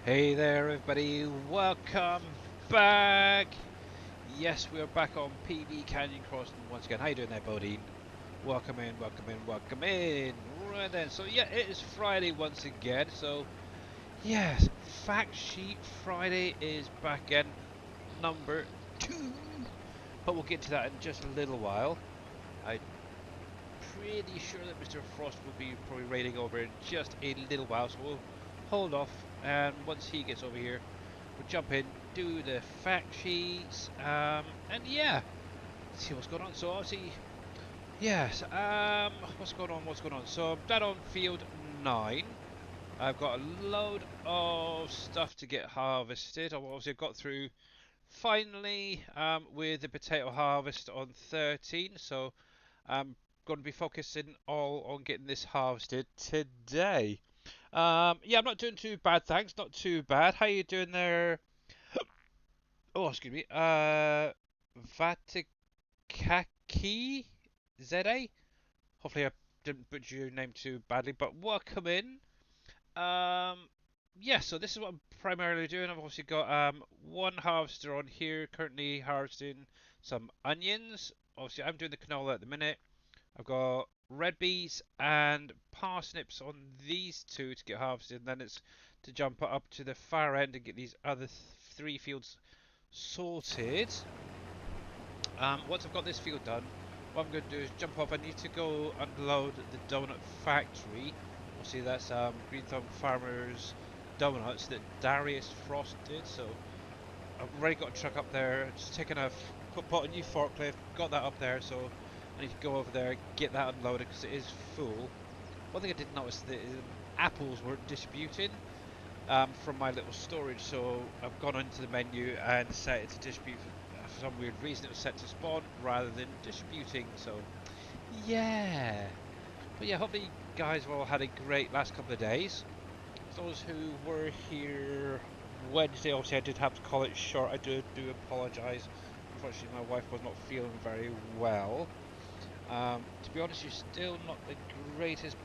Hey there, everybody. Welcome back. Yes, we are back on PB Canyon Crossing once again. How you doing there, Bodine? Welcome in, welcome in, welcome in. Right then. So yeah, it is Friday once again. So yes, Fact Sheet Friday is back again, number two. But we'll get to that in just a little while. I'm pretty sure that Mr. Frost will be probably raiding over in just a little while, so we'll hold off. And once he gets over here, we'll jump in, do the fact sheets, and yeah, see what's going on. So obviously, yes, what's going on? What's going on? So I'm down on field 9. I've got a load of stuff to get harvested. I've obviously got through finally with the potato harvest on 13. So I'm going to be focusing all on getting this harvested today. Yeah, I'm not doing too bad, thanks. Not too bad. How you doing there? Oh, excuse me. Vatikaki ZA. Hopefully, I didn't butcher your name too badly, but welcome in. Um, yeah. So this is what I'm primarily doing. I've obviously got one harvester on here, currently harvesting some onions. Obviously, I'm doing the canola at the minute. I've got red beets and parsnips on these two to get harvested, and then it's to jump up to the far end and get these other three fields sorted. Once I've got this field done, what I'm going to do is jump off. I need to go unload the donut factory. Obviously, that's Green Thumb Farmers donuts that Darius Frost did. So I've already got a truck up there. Just taking put a new forklift. Got that up there. So I need to go over there, get that unloaded because it is full. One thing I did notice that apples weren't distributing from my little storage, so I've gone into the menu and set it to distribute. For some weird reason, it was set to spawn rather than distributing. So yeah, but yeah, hopefully you guys have all had a great last couple of days. Those who were here Wednesday, obviously I did have to call it short. I do apologise. Unfortunately, my wife was not feeling very well. To be honest, she's still not the greatest,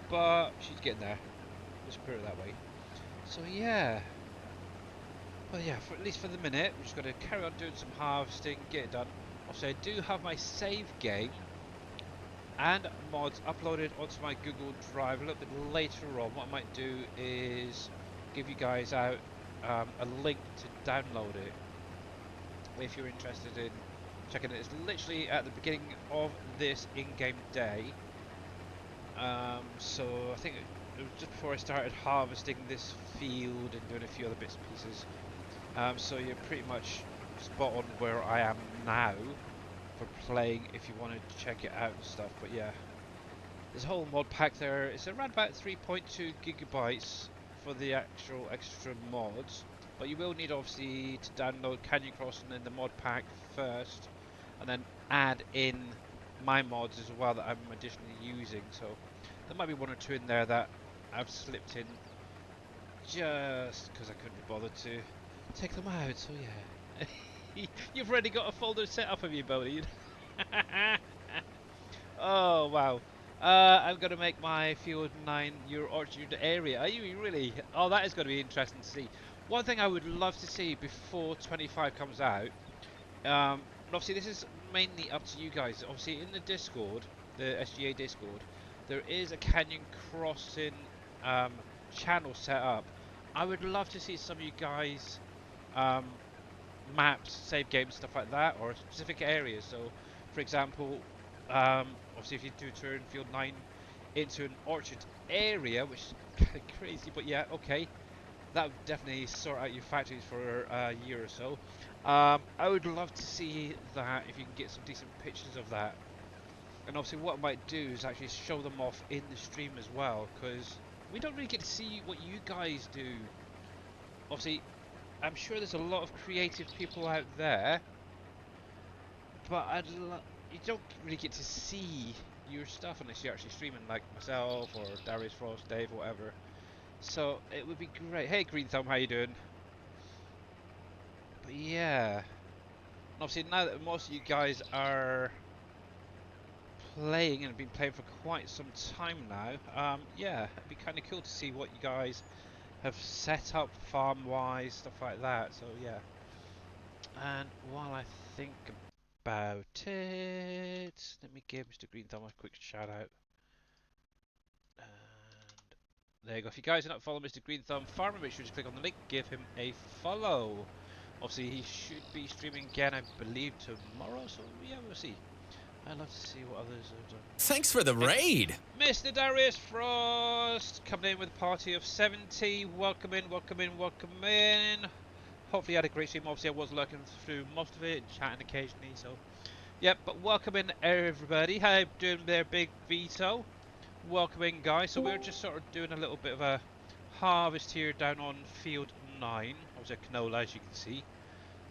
but she's getting there. Let's put it that way. So yeah, well, yeah, for, at least for the minute, we're just going to carry on doing some harvesting, get it done. Also, I do have my save game and mods uploaded onto my Google Drive a little bit later on. What I might do is give you guys out a link to download it if you're interested in checking it. It's literally at the beginning of this in-game day. So I think it was just before I started harvesting this field and doing a few other bits and pieces. So you're pretty much spot on where I am now for playing if you want to check it out and stuff. But yeah, there's a whole mod pack there. It's around about 3.2 gigabytes for the actual extra mods. But you will need obviously to download Canyon Crossing in the mod pack first, and then add in my mods as well that I'm additionally using. So there might be one or two in there that I've slipped in just because I couldn't be bothered to take them out. So yeah, you've already got a folder set up of you, Bodie. Oh wow. I'm gonna make my Field 9 your orchard area. Are you really? Oh, that is gonna be interesting to see. One thing I would love to see before 25 comes out. And obviously this is mainly up to you guys. Obviously in the Discord, the SGA Discord, there is a Canyon Crossing um, channel set up. I would love to see some of you guys um, maps, save games, stuff like that, or specific areas. So, for example, obviously if you do turn Field 9 into an orchard area, which is kind of crazy, but yeah, okay, that would definitely sort out your factories for a year or so. I would love to see that if you can get some decent pictures of that. And obviously what I might do is actually show them off in the stream as well, because we don't really get to see what you guys do. Obviously, I'm sure there's a lot of creative people out there, but you don't really get to see your stuff unless you're actually streaming, like myself or Darius Frost, Dave, whatever. So it would be great. Hey, Green Thumb, how you doing? But yeah, and obviously now that most of you guys are playing and have been playing for quite some time now, yeah, it'd be kind of cool to see what you guys have set up farm-wise, stuff like that. So yeah. And while I think about it, let me give Mr. Green Thumb a quick shout out. And there you go. If you guys are not following Mr. Green Thumb Farmer, make sure to click on the link, give him a follow. Obviously, he should be streaming again, I believe, tomorrow. So yeah, we'll see. I'd love to see what others have done. Thanks for the raid! Mr. Darius Frost coming in with a party of 70. Welcome in, welcome in, welcome in. Hopefully you had a great stream. Obviously I was lurking through most of it, chatting occasionally, so yep, but welcome in everybody. How you doing there, Big Vito? Welcome in, guys. So we're just sort of doing a little bit of a harvest here down on field 9. Obviously a canola, as you can see.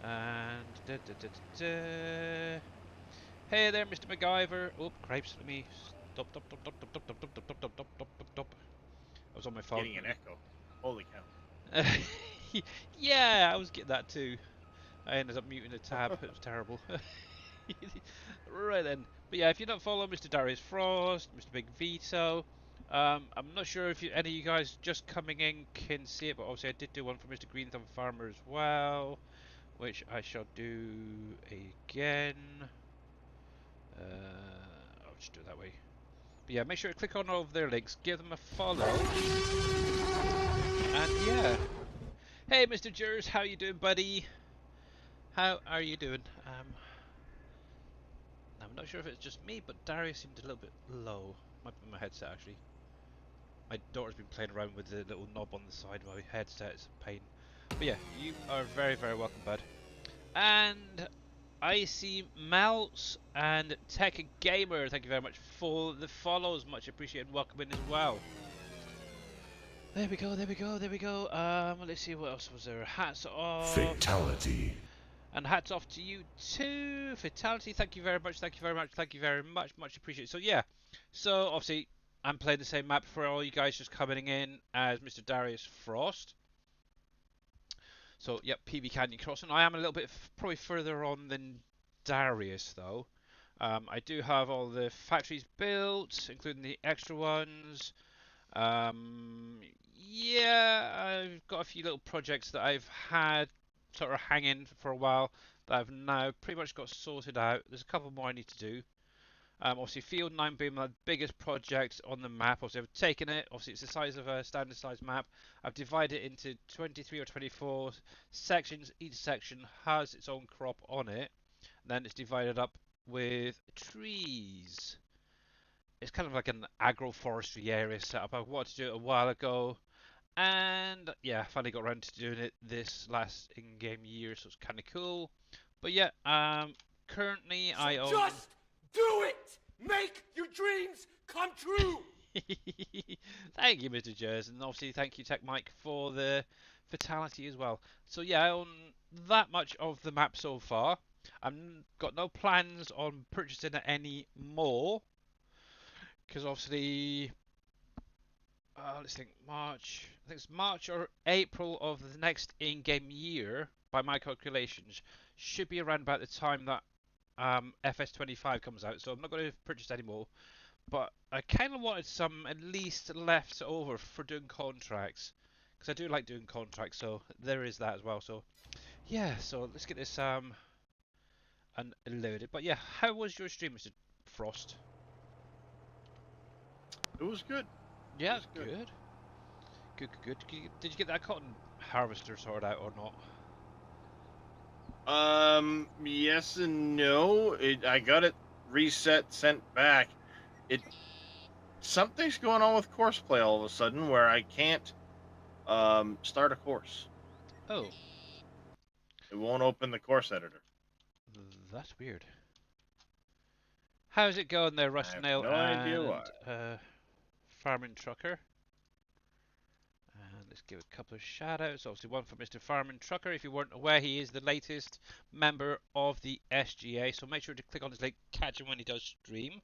And hey there, Mr. MacGyver. Oh, cripes, let me stop. I was on my phone. Getting an echo. Holy cow. Yeah, I was getting that too. I ended up muting the tab. It was terrible. Right then. But yeah, if you're not following Mr. Darius Frost, Mr. Big Vito, I'm not sure if any of you guys just coming in can see it, but obviously I did do one for Mr. Green Thumb Farmer as well, which I shall do again. I'll just do it that way. But yeah, make sure to click on all of their links, give them a follow, and yeah. Hey, Mr. Jers, how you doing, buddy? How are you doing? I'm not sure if it's just me, but Darius seemed a little bit low. Might be my headset, actually. My daughter's been playing around with the little knob on the side of my headset. It's a pain. But yeah, you are very, very welcome, bud. And I see Mouse and Tech Gamer. Thank you very much for the follows. Much appreciated. Welcome in as well. There we go, there we go, there we go. Let's see, what else was there? Hats off. Fatality. And hats off to you too. Fatality, thank you very much, thank you very much, thank you very much. Much appreciated. So yeah, so obviously I'm playing the same map for all you guys just coming in as Mr. Darius Frost. So yep, PB Canyon Crossing. I am a little bit probably further on than Darius though. I do have all the factories built, including the extra ones. Yeah, I've got a few little projects that I've had sort of hanging for a while that I've now pretty much got sorted out. There's a couple more I need to do. Obviously, Field 9 being my biggest project on the map. Obviously, I've taken it. Obviously, it's the size of a standard size map. I've divided it into 23 or 24 sections. Each section has its own crop on it. Then it's divided up with trees. It's kind of like an agroforestry area setup. I wanted to do it a while ago. And yeah, finally got around to doing it this last in-game year, so it's kind of cool. But yeah, currently I own... Just do it! Make your dreams come true! Thank you, Mr. Jers, and obviously thank you, Tech Mike, for the fatality as well. So yeah, I own that much of the map so far. I've got no plans on purchasing any more, because obviously... let's think, March. I think it's March or April of the next in-game year, by my calculations. Should be around about the time that FS25 comes out, so I'm not going to purchase any more. But I kind of wanted some at least left over for doing contracts, because I do like doing contracts, so there is that as well. So yeah, so let's get this unloaded. But yeah, how was your stream, Mr. Frost? It was good. Yeah, It was good. Good. Did you get that cotton harvester sorted out or not? Yes and no. I got it reset, sent back. Something's going on with course play all of a sudden where I can't start a course. Oh, It won't open the course editor. that's weird. How's it going there, Rust I have Nail no idea why. Farming Trucker? And let's give a couple of shout outs. Obviously, one for Mr. Farming Trucker. If you weren't aware, he is the latest member of the SGA. So make sure to click on his link, catch him when he does stream.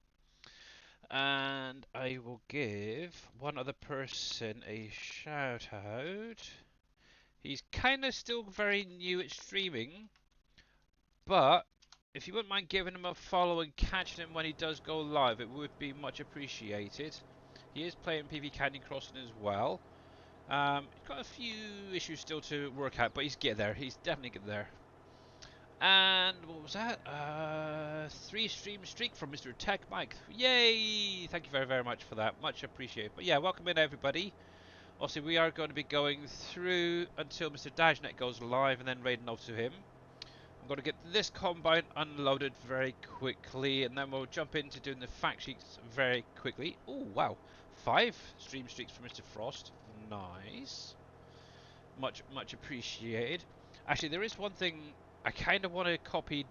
And I will give one other person a shout out. He's kind of still very new at streaming, but if you wouldn't mind giving him a follow and catching him when he does go live, it would be much appreciated. He is playing PV Canyon Crossing as well. He's got a few issues still to work out, but he's getting there. He's definitely getting there. And what was that? 3 stream streak from Mr. Tech Mike. Yay! Thank you very, very much for that. Much appreciated. But yeah, welcome in everybody. Obviously, we are going to be going through until Mr. Dashnet goes live and then raiding over to him. I'm going to get this combine unloaded very quickly and then we'll jump into doing the fact sheets very quickly. Oh, wow. 5 stream streaks from Mr. Frost. Nice. Much appreciated. Actually, there is one thing I kind of want to copy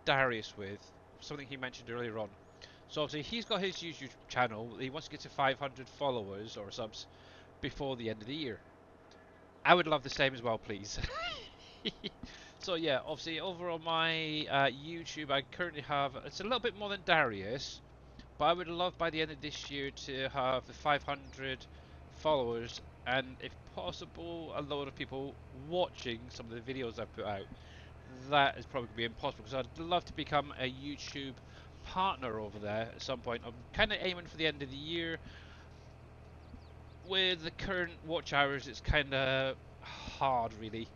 Darius with, something he mentioned earlier on. So obviously he's got his YouTube channel. He wants to get to 500 followers or subs before the end of the year. I would love the same as well, please. So yeah, obviously over on my YouTube, I currently have, it's a little bit more than Darius, but I would love by the end of this year to have the 500 followers and if possible a load of people watching some of the videos I put out. That is probably going to be impossible because I'd love to become a YouTube partner over there at some point. I'm kind of aiming for the end of the year. With the current watch hours, it's kind of hard really.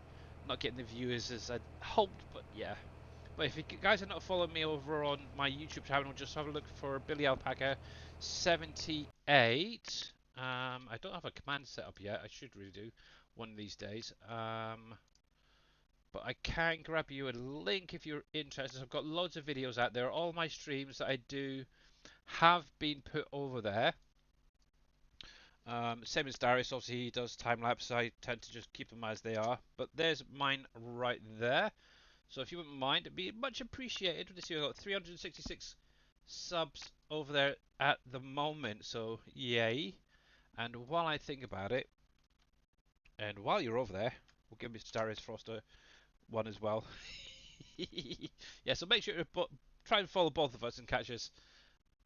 Not getting the viewers as I hoped, but yeah. But if you guys are not following me over on my YouTube channel, just have a look for Billy Alpaca 78. I don't have a command set up yet. I should really do one of these days. But I can grab you a link if you're interested. I've got loads of videos out there. All my streams that I do have been put over there. Same as Darius, obviously he does time lapse. I tend to just keep them as they are. But there's mine right there. So if you wouldn't mind, it'd be much appreciated. You see, I've got 366 subs over there at the moment. So yay! And while I think about it, and while you're over there, we'll give Mr. Darius Froster one as well. Yeah, so make sure to try and follow both of us and catch us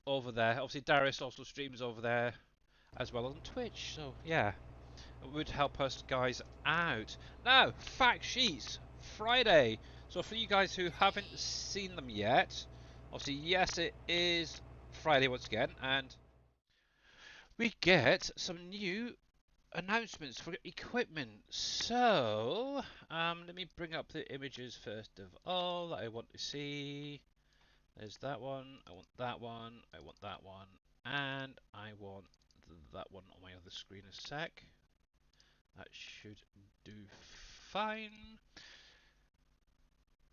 over there. Obviously, Darius also streams over there as well on Twitch. So yeah, it would help us guys out. Now, fact sheets Friday. So for you guys who haven't seen them yet, obviously yes, it is Friday once again, and we get some new announcements for equipment. So let me bring up the images first of all that I want to see. There's that one, I want that one, I want that one, and I want that one on my other screen a sec. That should do fine.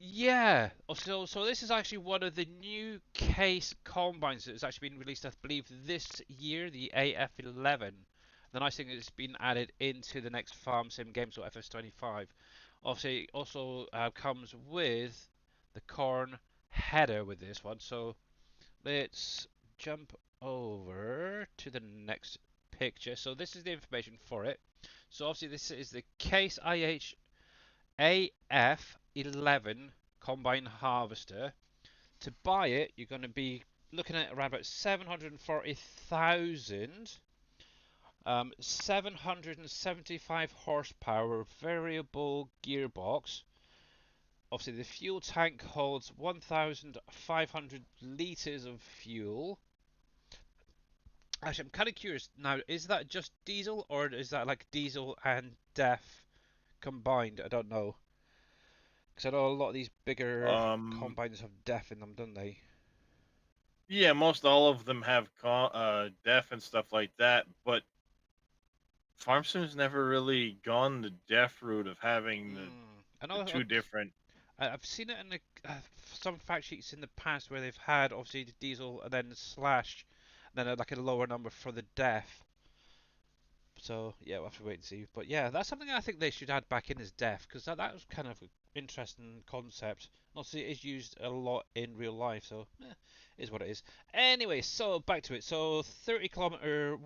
Yeah, so this is actually one of the new case combines that has actually been released, I believe, this year, the AF11. The nice thing is it's been added into the next Farm Sim game, so FS25. Obviously, it also comes with the corn header with this one. So let's jump over to the next picture. So this is the information for it. So obviously this is the Case IH AF11 combine harvester. To buy it, you're going to be looking at around about 740,000. 775 horsepower variable gearbox. Obviously, the fuel tank holds 1,500 litres of fuel. Actually, I'm kind of curious now, is that just diesel or is that like diesel and DEF combined? I don't know. Because I know a lot of these bigger combines have DEF in them, don't they? Yeah, most all of them have def and stuff like that, but Farm Sim's never really gone the def route of having I the know two different. I've seen it in some fact sheets in the past where they've had obviously the diesel and then slash, and then like a lower number for the def. So yeah, we'll have to wait and see. But yeah, that's something I think they should add back in as def because that was kind of an interesting concept. Obviously, it is used a lot in real life, so is what it is. Anyway, so back to it. So 30-kilometer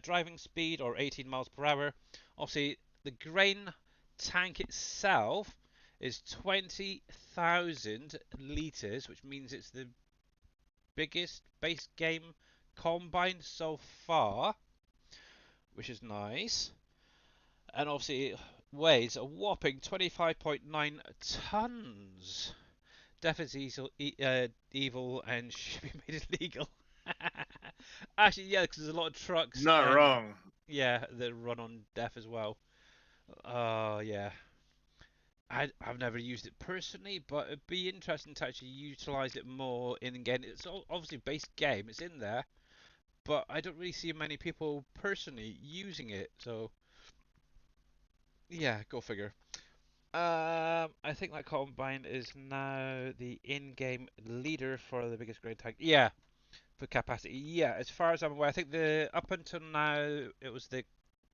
driving speed or 18 miles per hour. Obviously, the grain tank itself is 20,000 liters, which means it's the biggest base game combine so far, which is nice. And obviously it weighs a whopping 25.9 tons. Definitely evil and should be made illegal. Actually, yeah, because there's a lot of trucks Not and wrong. Yeah, that run on DEF as well. Yeah. I've never used it personally, but it'd be interesting to actually utilize it more in game. It's obviously base game, it's in there, but I don't really see many people personally using it. So yeah, go figure. I think that Combine is now the in-game leader for the biggest grain tank. Yeah, for capacity. Yeah, as far as I'm aware, I think the up until now it was the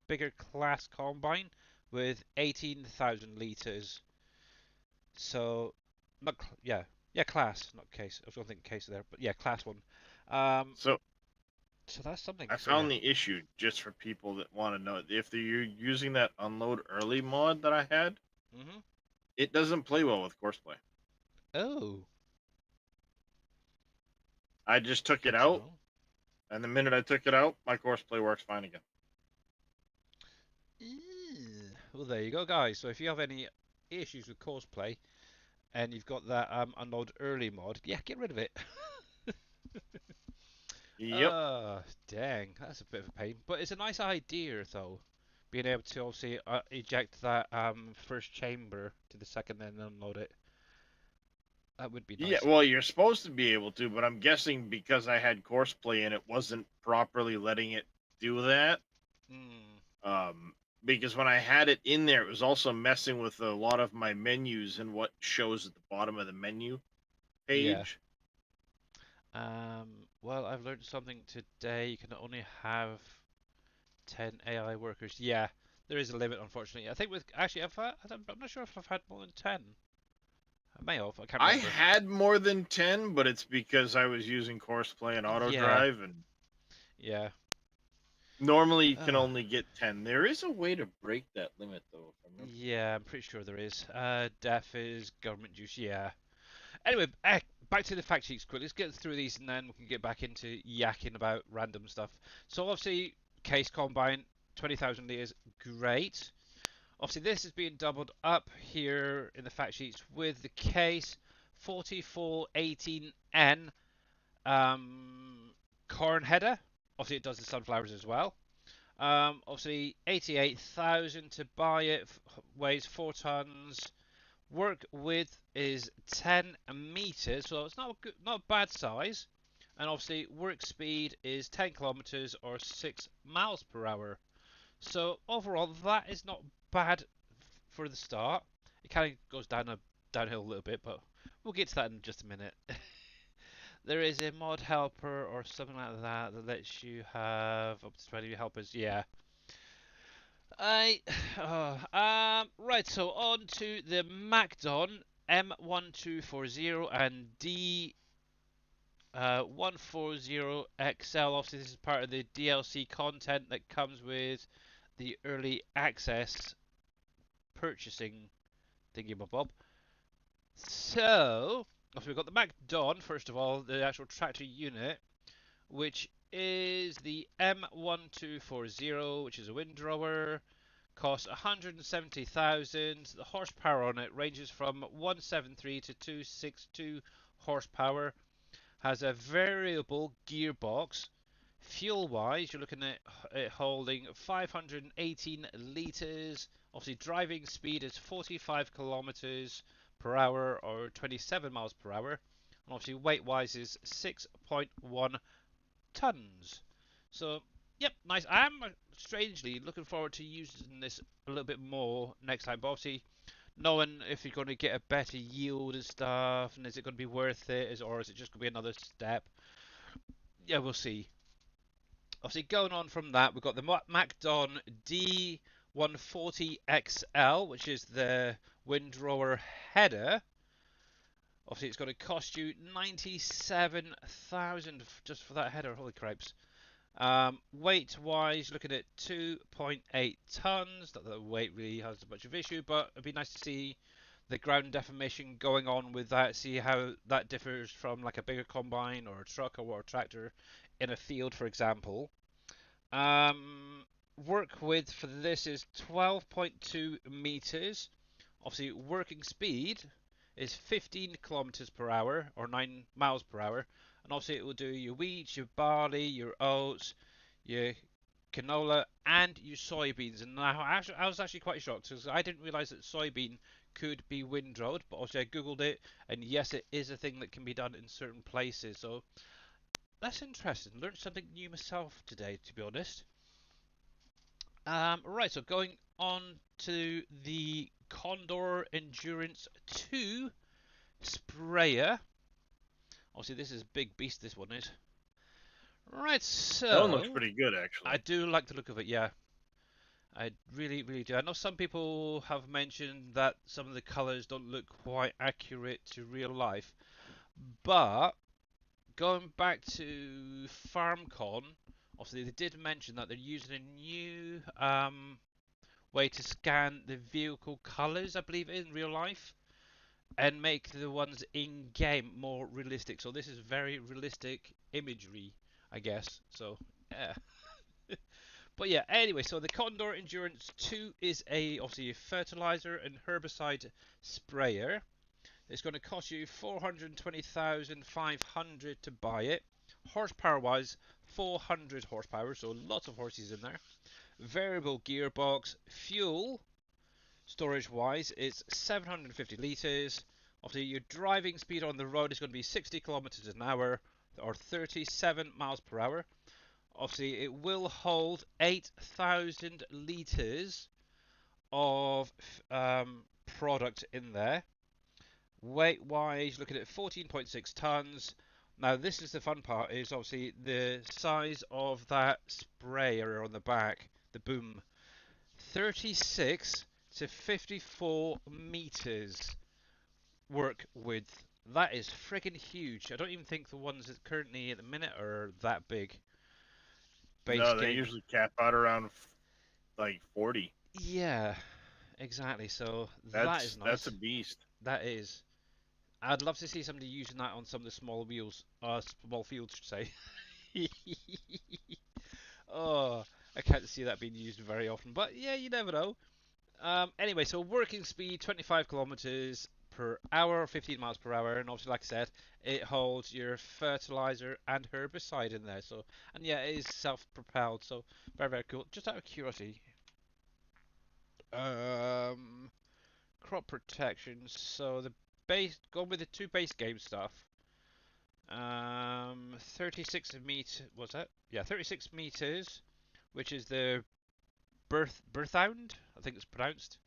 bigger class Combine with 18,000 liters. So, not yeah, yeah, class, not case. I was going to think case there, but yeah, class one. Um, So so that's something. I So yeah. found the issue just for people that want to know if they're using that unload early mod that I had, Mhm. it doesn't play well with courseplay. Oh, I just took it good to out, know. and the minute I took it out, my courseplay works fine again. Well, there you go, guys. So if you have any issues with cosplay and you've got that unload early mod, yeah, get rid of it. Yep. Dang, that's a bit of a pain. But it's a nice idea, though, being able to obviously eject that first chamber to the second, then unload it. That would be Yeah, nice. well, you're supposed to be able to, but I'm guessing because I had courseplay and it wasn't properly letting it do that. Mm, Um, because when I had it in there, it was also messing with a lot of my menus and what shows at the bottom of the menu yeah. page. Well, I've learned something today. You can only have 10 AI workers. Yeah, there is a limit, unfortunately. I think with actually, I'm not sure if I've had more than 10. I may have. I can't I remember. had more than 10, but it's because I was using courseplay and auto Yeah, drive, and yeah. normally you can Uh, only get 10. There is a way to break that limit, though, if I remember yeah, I'm pretty sure there is. Def is government juice. Yeah. Anyway, back to the fact sheets quick. Let's get through these and then we can get back into yakking about random stuff. So obviously, case combine, 20,000 liters, great. Obviously, this is being doubled up here in the fact sheets with the case 4418N corn header. Obviously, it does the sunflowers as well. Obviously, 88,000 to buy it, weighs 4 tons. Work width is 10 meters, so it's not a bad size. And obviously, work speed is 10 kilometers or 6 miles per hour. So overall, that is not bad for the start. It kind of goes downhill a little bit, but we'll get to that in just a minute. There is a mod helper or something like that that lets you have up to 20 helpers. Yeah. I right. So on to the Macdon M1240 and D 140XL. Obviously, this is part of the DLC content that comes with the early access purchasing thingy-bob. So, we've got the Macdon, first of all, the actual tractor unit, which is the M1240, which is a windrower. Costs 170,000. The horsepower on it ranges from 173 to 262 horsepower. Has a variable gearbox. Fuel wise, you're looking at it holding 518 litres. Obviously, driving speed is 45 kilometers per hour or 27 miles per hour. And obviously, weight wise is 6.1 tons. So, yep, nice. I am strangely looking forward to using this a little bit more next time. But obviously, knowing if you're going to get a better yield and stuff, and is it going to be worth it, or is it just going to be another step? Yeah, we'll see. Obviously, going on from that, we've got the Macdon D140XL, which is the windrower header. Obviously, it's going to cost you 97,000 just for that header. Holy cripes! Weight wise, looking at 2.8 tons. Not that the weight really has much of an issue, but it'd be nice to see the ground deformation going on with that. See how that differs from like a bigger combine or a truck or a tractor in a field, for example. Work width for this is 12.2 meters. Obviously, working speed is 15 kilometers per hour or 9 miles per hour. And obviously, it will do your wheat, your barley, your oats, your canola, and your soybeans. And I was actually quite shocked because I didn't realise that soybean could be windrowed, but obviously I googled it, and yes, it is a thing that can be done in certain places. So that's interesting. Learned something new myself today, to be honest. Right, so going on to the Condor Endurance 2 sprayer. Obviously, this is a big beast, this one is. Right, That one looks so pretty good, I actually. do like the look of it, yeah. I really, really do. I know some people have mentioned that some of the colours don't look quite accurate to real life, but going back to FarmCon, obviously they did mention that they're using a new way to scan the vehicle colours, I believe, in real life, and make the ones in game more realistic. So this is very realistic imagery, I guess. So yeah. But yeah, anyway, so the Condor Endurance 2 is obviously a fertilizer and herbicide sprayer. It's going to cost you 420,500 to buy it. Horsepower wise, 400 horsepower, so lots of horses in there. Variable gearbox. Fuel storage wise, it's 750 litres. Obviously, your driving speed on the road is going to be 60 kilometers an hour or 37 miles per hour. Obviously, it will hold 8,000 litres of product in there. Weight wise, looking at 14.6 tons. Now, this is the fun part, is obviously the size of that sprayer on the back, the boom. 36 to 54 meters work width. That is friggin' huge. I don't even think the ones that currently at the minute are that big. Base No, they game. usually cap out around like 40. Yeah, exactly. So that is That's a nice. beast. That is. I'd love to see somebody using that on some of the small wheels, small fields, should say. Oh, I can't see that being used very often, but yeah, you never know. Anyway, so working speed 25 kilometers per hour, 15 miles per hour, and obviously, like I said, it holds your fertilizer and herbicide in there. So, and yeah, it is self-propelled, so very, very cool. Just out of curiosity, um, crop protection. So the base, go with the two base game stuff. 36 was that? Yeah, 36 meters, which is the Birthound, I think it's pronounced.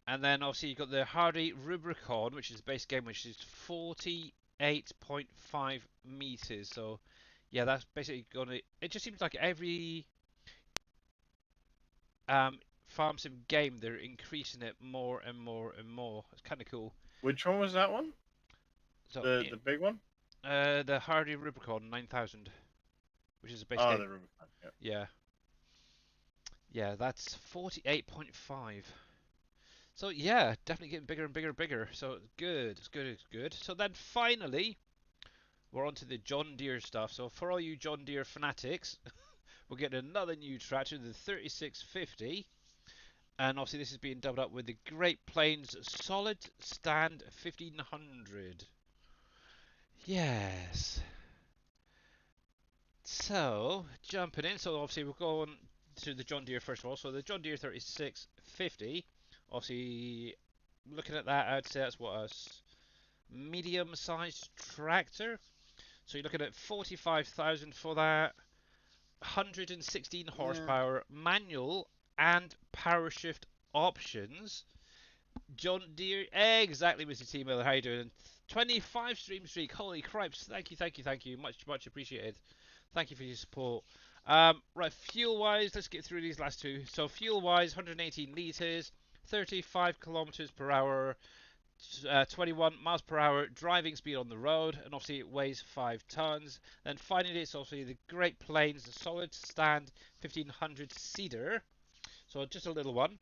And then obviously you've got the Hardy Rubicon, which is the base game, which is 48.5 meters. So yeah, that's basically gonna. It just seems like every farm sim game they're increasing it more and more and more. It's kind of cool. Which one was that one? So The big one? the Hardy Rubicon 9000, which is a base Oh, game. the Rubicon. Yeah. Yeah, yeah, that's 48.5. So yeah, definitely getting bigger and bigger and bigger. So it's good, it's good, it's good. So then finally, we're on to the John Deere stuff. So for all you John Deere fanatics, we're getting another new tractor, the 3650. And obviously this is being dubbed up with the Great Plains Solid Stand 1500. Yes. So, jumping in. So obviously we're going to the John Deere first of all. So the John Deere 3650. Obviously, looking at that, I'd say that's what a medium-sized tractor. So you're looking at 45,000 for that. 116 Yeah. horsepower, manual and power shift options. John Deere, exactly, Mr. T Miller. How you doing? 25 stream streak. Holy cripes! Thank you, thank you, thank you. Much, much appreciated. Thank you for your support. Right, fuel wise, let's get through these last two. So fuel wise, 118 liters, 35 kilometers per hour, 21 miles per hour driving speed on the road, and obviously it weighs 5 tons. Then finally, it's obviously the Great Plains the solid stand 1500 cedar, so just a little one.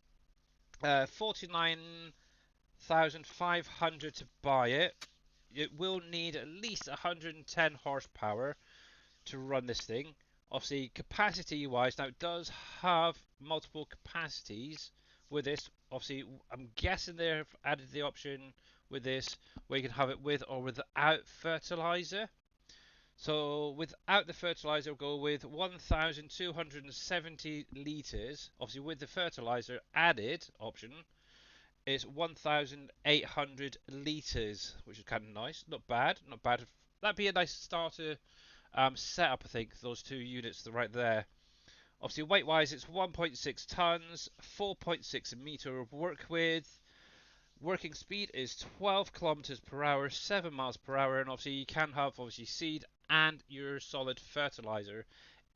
49,500 to buy it. It will need at least 110 horsepower to run this thing. Obviously, capacity wise, now it does have multiple capacities with this. Obviously, I'm guessing they've added the option with this where you can have it with or without fertilizer. So without the fertilizer, we'll go with 1,270 litres. Obviously, with the fertilizer added option, it's 1,800 litres, which is kind of nice. Not bad, not bad. That'd be a nice starter setup, I think, those two units right there. Obviously, weight-wise, it's 1.6 tons, 4.6 meter of work width. Working speed is 12 kilometers per hour, 7 miles per hour, and obviously you can have obviously seed and your solid fertilizer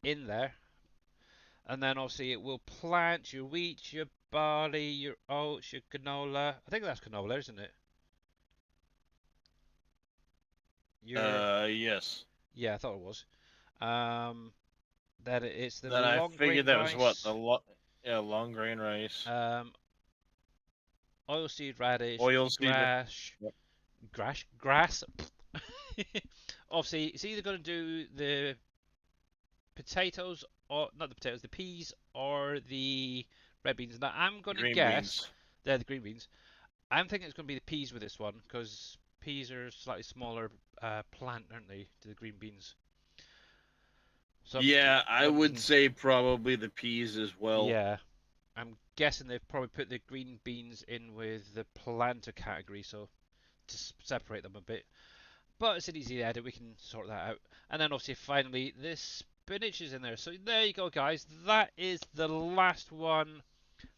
in there. And then obviously it will plant your wheat, your barley, your oats, your canola. I think that's canola, isn't it? Your Yes. Yeah, I thought it was. Um, that it's the Then I long figured grain that was what rice, yeah, long grain rice, um, oilseed radish, oil your seed. Yep. grass. Obviously, it's either going to do the potatoes or not the potatoes, the peas or the red beans. Now I'm going to Green guess beans. they're the green beans. I'm thinking it's going to be the peas with this one because peas are slightly smaller plant, aren't they, to the green beans? So Yeah, I I'm would thinking, say probably the peas as well. yeah, I'm guessing they've probably put the green beans in with the planter category, so to separate them a bit. But it's an easy edit, we can sort that out. And then obviously finally this spinach is in there. So there you go guys, that is the last one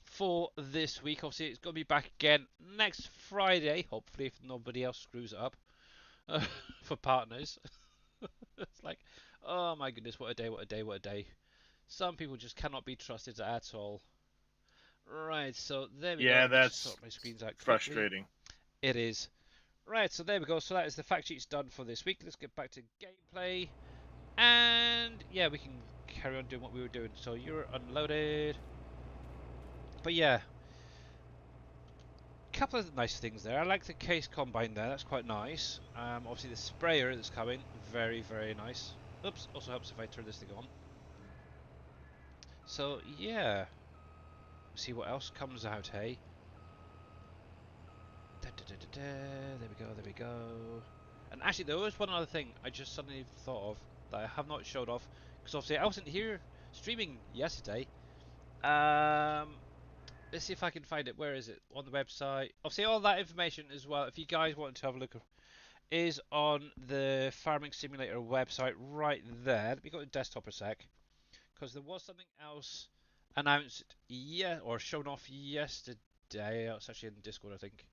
for this week. Obviously it's going to be back again next Friday, hopefully if nobody else screws it up for partners. It's like, oh my goodness, what a day, what a day, what a day. Some people just cannot be trusted at all. Right, so there we go. Yeah, Let me just that's sort my screens out quickly. frustrating. It is. Right, so there we go. So that is the fact sheets done for this week. Let's get back to gameplay. And yeah, we can carry on doing what we were doing. So you're unloaded. But yeah, a couple of nice things there. I like the case combine there. That's quite nice. Obviously the sprayer that's coming, very, very nice. Oops, also helps if I turn this thing on. So yeah, see what else comes out, hey? Da, da, da, da, da. There we go, there we go. And actually, there was one other thing I just suddenly thought of that I have not showed off because obviously I wasn't here streaming yesterday. Um, let's see if I can find it. Where is it? On the website. Obviously, all that information as well. If you guys want to have a look, is on the Farming Simulator website right there. Let me go to desktop a sec because there was something else announced or shown off yesterday. It's actually in Discord, I think.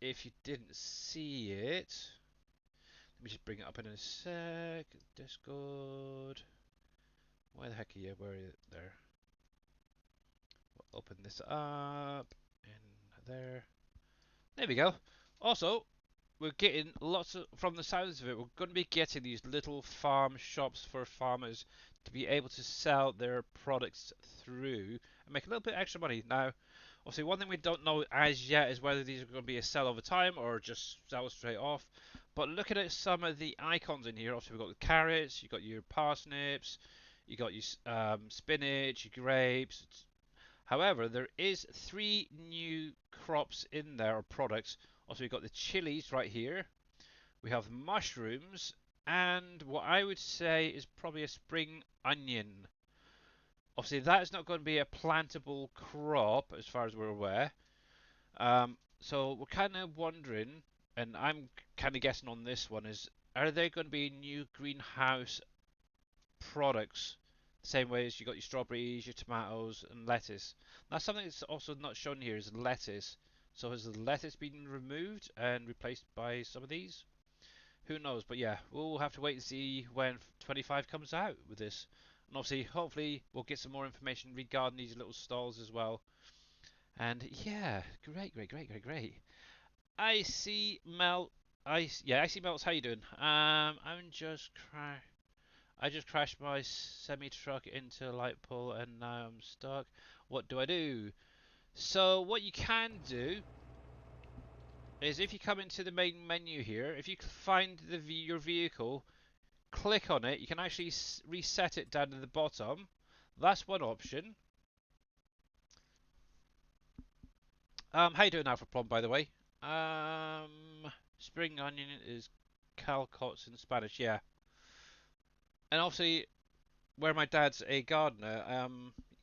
If you didn't see it, let me just bring it up in a sec. Discord. Where the heck are you? Where are you? There. We'll open this up. In there. There we go. Also, we're getting lots of, from the sounds of it, we're going to be getting these little farm shops for farmers to be able to sell their products through and make a little bit extra money. Now, obviously, one thing we don't know as yet is whether these are going to be a sell over time or just sell straight off. But looking at some of the icons in here, obviously we've got the carrots, you've got your parsnips, you got your spinach, your grapes. However, there is 3 new crops in there, or products. Also, we've got the chilies right here. We have mushrooms, and what I would say is probably a spring onion. Obviously, that is not going to be a plantable crop as far as we're aware. So we're kind of wondering, and I'm kind of guessing on this one, is are there going to be new greenhouse products? The same way as you got your strawberries, your tomatoes, and lettuce. Now, something that's also not shown here is lettuce. So has the lettuce been removed and replaced by some of these? Who knows? But yeah, we'll have to wait and see when 25 comes out with this. And obviously, hopefully, we'll get some more information regarding these little stalls as well. And yeah, great, great, great, great, great. I see Mel. I see Melts. How you doing? I just crashed my semi truck into a light pole and now I'm stuck. What do I do? So what you can do is if you come into the main menu here, if you find your vehicle, click on it. You can actually reset it down to the bottom. That's one option. How you doing, Alpha Plum? By the way, spring onion is calcots in Spanish, yeah. And obviously, where my dad's a gardener,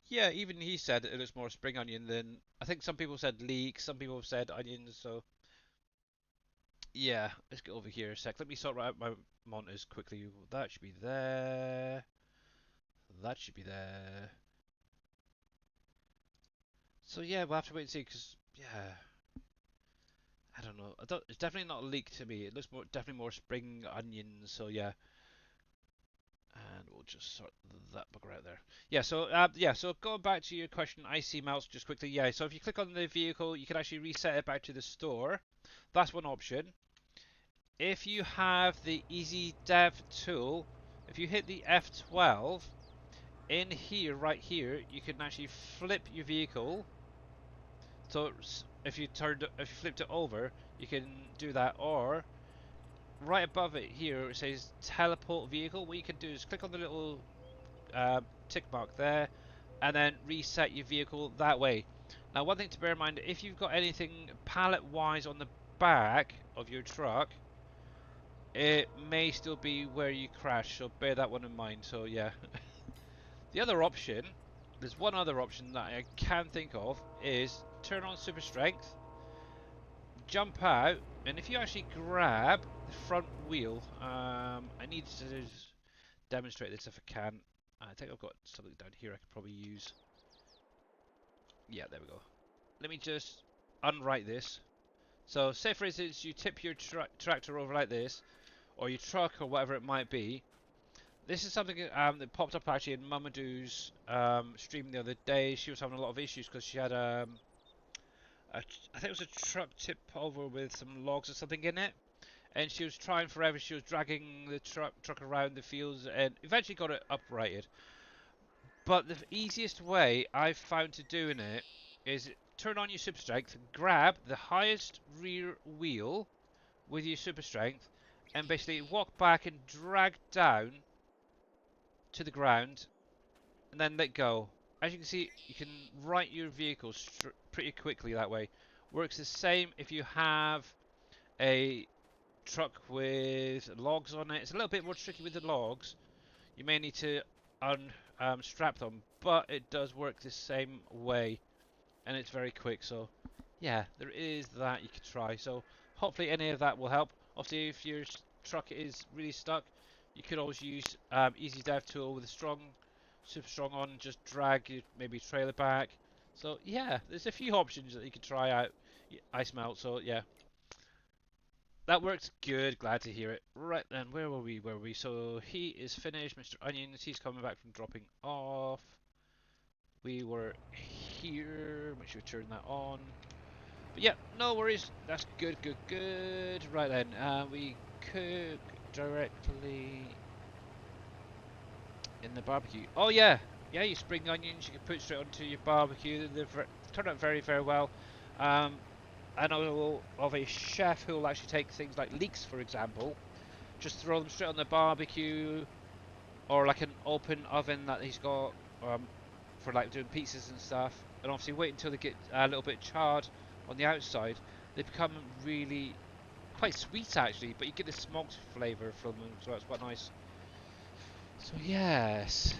yeah, even he said it looks more spring onion than I think some people said leek, some people have said onions. So yeah, let's get over here a sec. Let me sort out my monitors quickly. That should be there. That should be there. So yeah, we'll have to wait and see because yeah, I don't know. It's definitely not a leek to me. It looks more definitely more spring onions. So yeah. And we'll just sort that bugger out there. Yeah, so yeah, so going back to your question, icy melts just quickly. Yeah, so if you click on the vehicle, you can actually reset it back to the store. That's one option. If you have the Easy Dev tool, if you hit the F12, in here, right here, you can actually flip your vehicle. So if you flipped it over, you can do that, or right above it here it says teleport vehicle. What you can do is click on the little tick mark there, and then reset your vehicle that way. Now, one thing to bear in mind, if you've got anything pallet-wise on the back of your truck, it may still be where you crash, so bear that one in mind. So yeah. The other option, there's one other option that I can think of, is turn on super strength, jump out, and if you actually grab the front wheel, I need to demonstrate this if I can. I think I've got something down here I could probably use. Yeah, there we go. Let me just unwrite this. So, say for instance, you tip your tractor over like this, or your truck, or whatever it might be. This is something that popped up actually in Mamadou's stream the other day. She was having a lot of issues because she had I think it was a truck tip over with some logs or something in it, and she was trying forever. She was dragging the truck around the fields, and eventually got it uprighted. But the easiest way I've found to doing it is turn on your super strength, grab the highest rear wheel with your super strength, and basically walk back and drag down to the ground, and then let go. As you can see, you can right your vehicle pretty quickly that way. Works the same if you have a truck with logs on it. It's a little bit more tricky with the logs. You may need to unstrap them, but it does work the same way, and it's very quick. So yeah, there is that you could try. So hopefully any of that will help. Obviously, if your truck is really stuck, you could always use Easy Dive tool with a super strong on. Just drag your maybe trailer back. So yeah, there's a few options that you could try out. Ice melt. So yeah, that works good. Glad to hear it. Right then, where were we? Where were we? So he is finished, Mr. Onions. He's coming back from dropping off. We were here. Make sure we turn that on. But yeah, no worries. That's good, good, good. Right then, we cook directly in the barbecue. Oh yeah, yeah. You spring onions. You can put straight onto your barbecue. They turn out very, very well. I know of a chef who will actually take things like leeks, for example, just throw them straight on the barbecue, or like an open oven that he's got for like doing pizzas and stuff, and obviously wait until they get a little bit charred on the outside. They become really quite sweet actually, but you get the smoked flavour from them, so it's quite nice. So yes,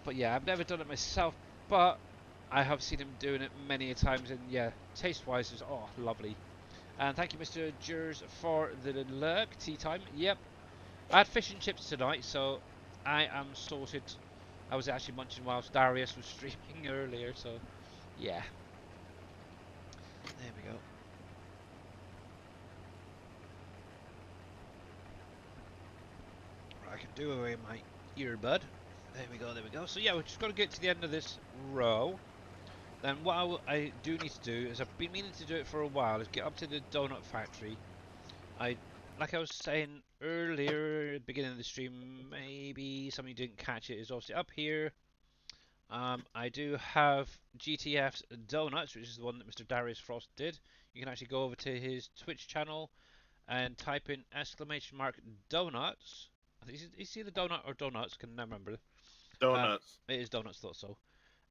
but yeah, I've never done it myself, but I have seen him doing it many a times, and yeah, taste-wise, it's lovely. And thank you, Mr. Jers, for the lurk. Tea time. Yep. I had fish and chips tonight, so I am sorted. I was actually munching whilst Darius was streaming earlier, so yeah. There we go. I can do away my earbud. There we go, there we go. So yeah, we're just going to get to the end of this row. Then what I do need to do is, I've been meaning to do it for a while, is get up to the donut factory. Like I was saying earlier at the beginning of the stream, maybe some of you didn't catch it, is obviously up here. I do have GTF's Donuts, which is the one that Mr. Darius Frost did. You can actually go over to his Twitch channel and type in !donuts. I think is either donut or donuts, can never remember. Donuts. It is donuts, thought so.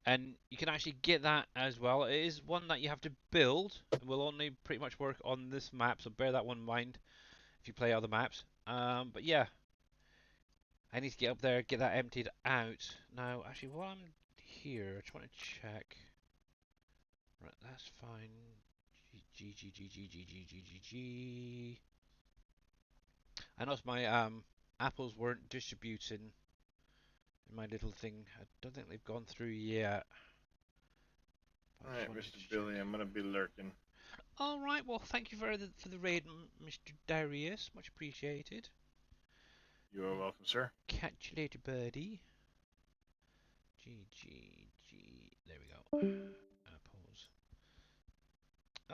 And you can actually get that as well. It is one that you have to build. It will only pretty much work on this map, so bear that one in mind. if you play other maps. But yeah, I need to get up there, get that emptied out. Now, actually, while I'm here, I just want to check. Right, that's fine. G G G G G G G G G. I noticed my apples weren't distributing in my little thing. I don't think they've gone through yet. All right, Mr. Billy, I'm gonna be lurking. All right. Well, thank you for the raid, Mr. Darius. Much appreciated. You are welcome, sir. Catch you later, birdie. G G G. There we go. Apples.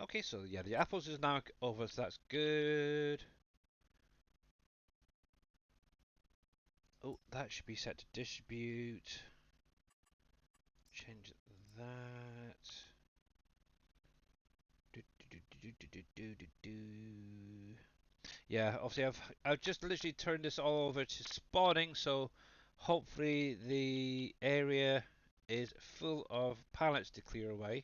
Okay, so yeah, the apples is now over, so that's good. Oh, that should be set to distribute. Change that. Yeah, obviously I've just literally turned this all over to spawning, so hopefully the area is full of pallets to clear away.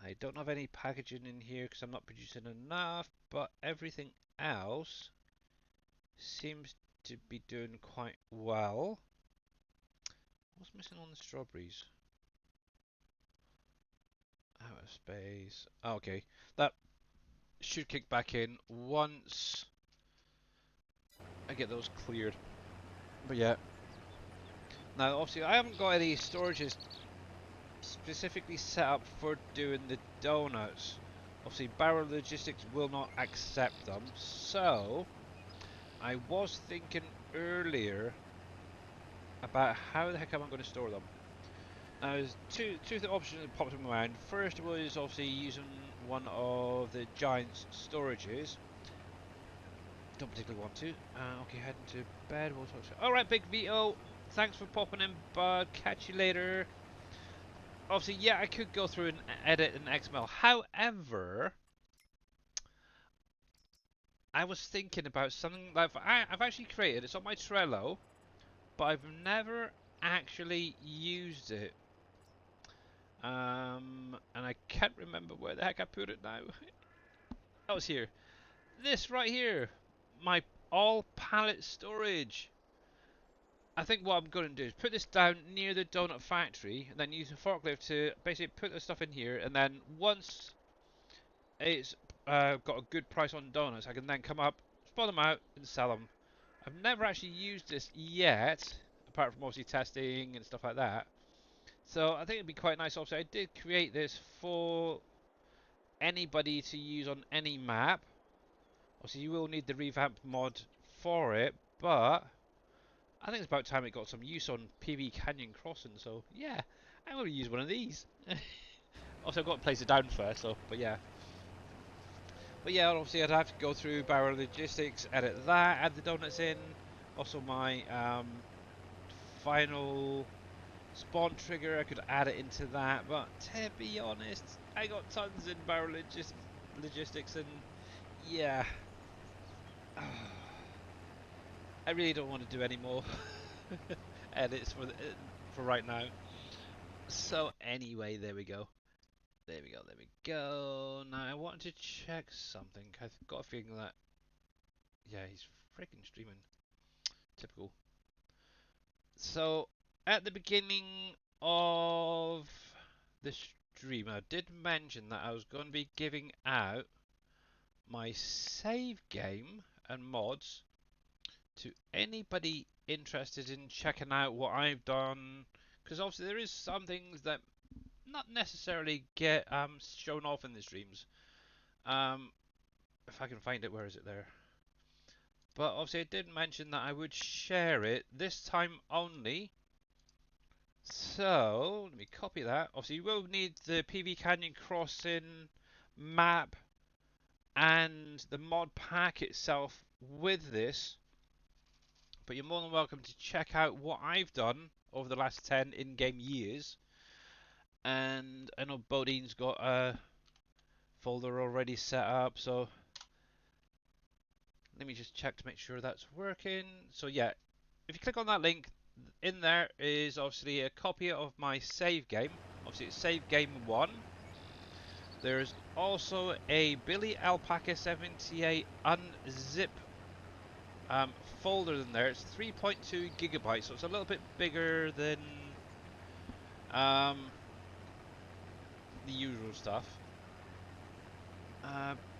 I don't have any packaging in here because I'm not producing enough, but everything else seems to be doing quite well. What's missing on the strawberries? Out of space. Oh, okay, that should kick back in once I get those cleared. But yeah. Now, obviously, I haven't got any storages specifically set up for doing the donuts. Obviously, Barrel Logistics will not accept them. So, I was thinking earlier about how the heck am I going to store them. Now, there's two options that popped in my mind. First was obviously using one of the giant storages. Don't particularly want to. Okay, heading to bed. We'll talk. Alright, Big Vito. Thanks for popping in, bud. Catch you later. Obviously, yeah, I could go through and edit in XML. However, I was thinking about something that I've actually created. It's on my Trello, but I've never actually used it. And I can't remember where the heck I put it now. Oh, it's here. This right here. My all pallet storage. I think what I'm going to do is put this down near the donut factory and then use a forklift to basically put the stuff in here, and then once it's got a good price on donuts, I can then come up, spawn them out and sell them. I've never actually used this yet, apart from obviously testing and stuff like that. So I think it'd be quite nice. Obviously, I did create this for anybody to use on any map. Obviously, you will need the revamp mod for it, but I think it's about time it got some use on PB Canyon Crossing. So yeah, I'm going to use one of these. Also, I've got to place it down first. So, but yeah. But yeah, obviously I'd have to go through Barrel Logistics, edit that, add the donuts in. Also my final spawn trigger, I could add it into that. But to be honest, I got tons in Barrel Logistics, and yeah, I really don't want to do any more edits for right now. So anyway, there we go. There we go, there we go. Now I wanted to check something. I've got a feeling that, yeah, he's freaking streaming. Typical. So at the beginning of the stream, I did mention that I was going to be giving out my save game and mods to anybody interested in checking out what I've done. Because obviously there is some things that not necessarily get shown off in the streams. If I can find it, where is it there? But obviously I did mention that I would share it this time only. So let me copy that. Obviously you will need the PV Canyon Crossing map and the mod pack itself with this. But you're more than welcome to check out what I've done over the last 10 in-game years. And I know Bodine's got a folder already set up, so let me just check to make sure that's working. So yeah, if you click on that link, in there is obviously a copy of my save game. Obviously it's save game 1. There's also a Billy Alpaca 78 unzip folder in there. It's 3.2 gigabytes, so it's a little bit bigger than um, the usual stuff.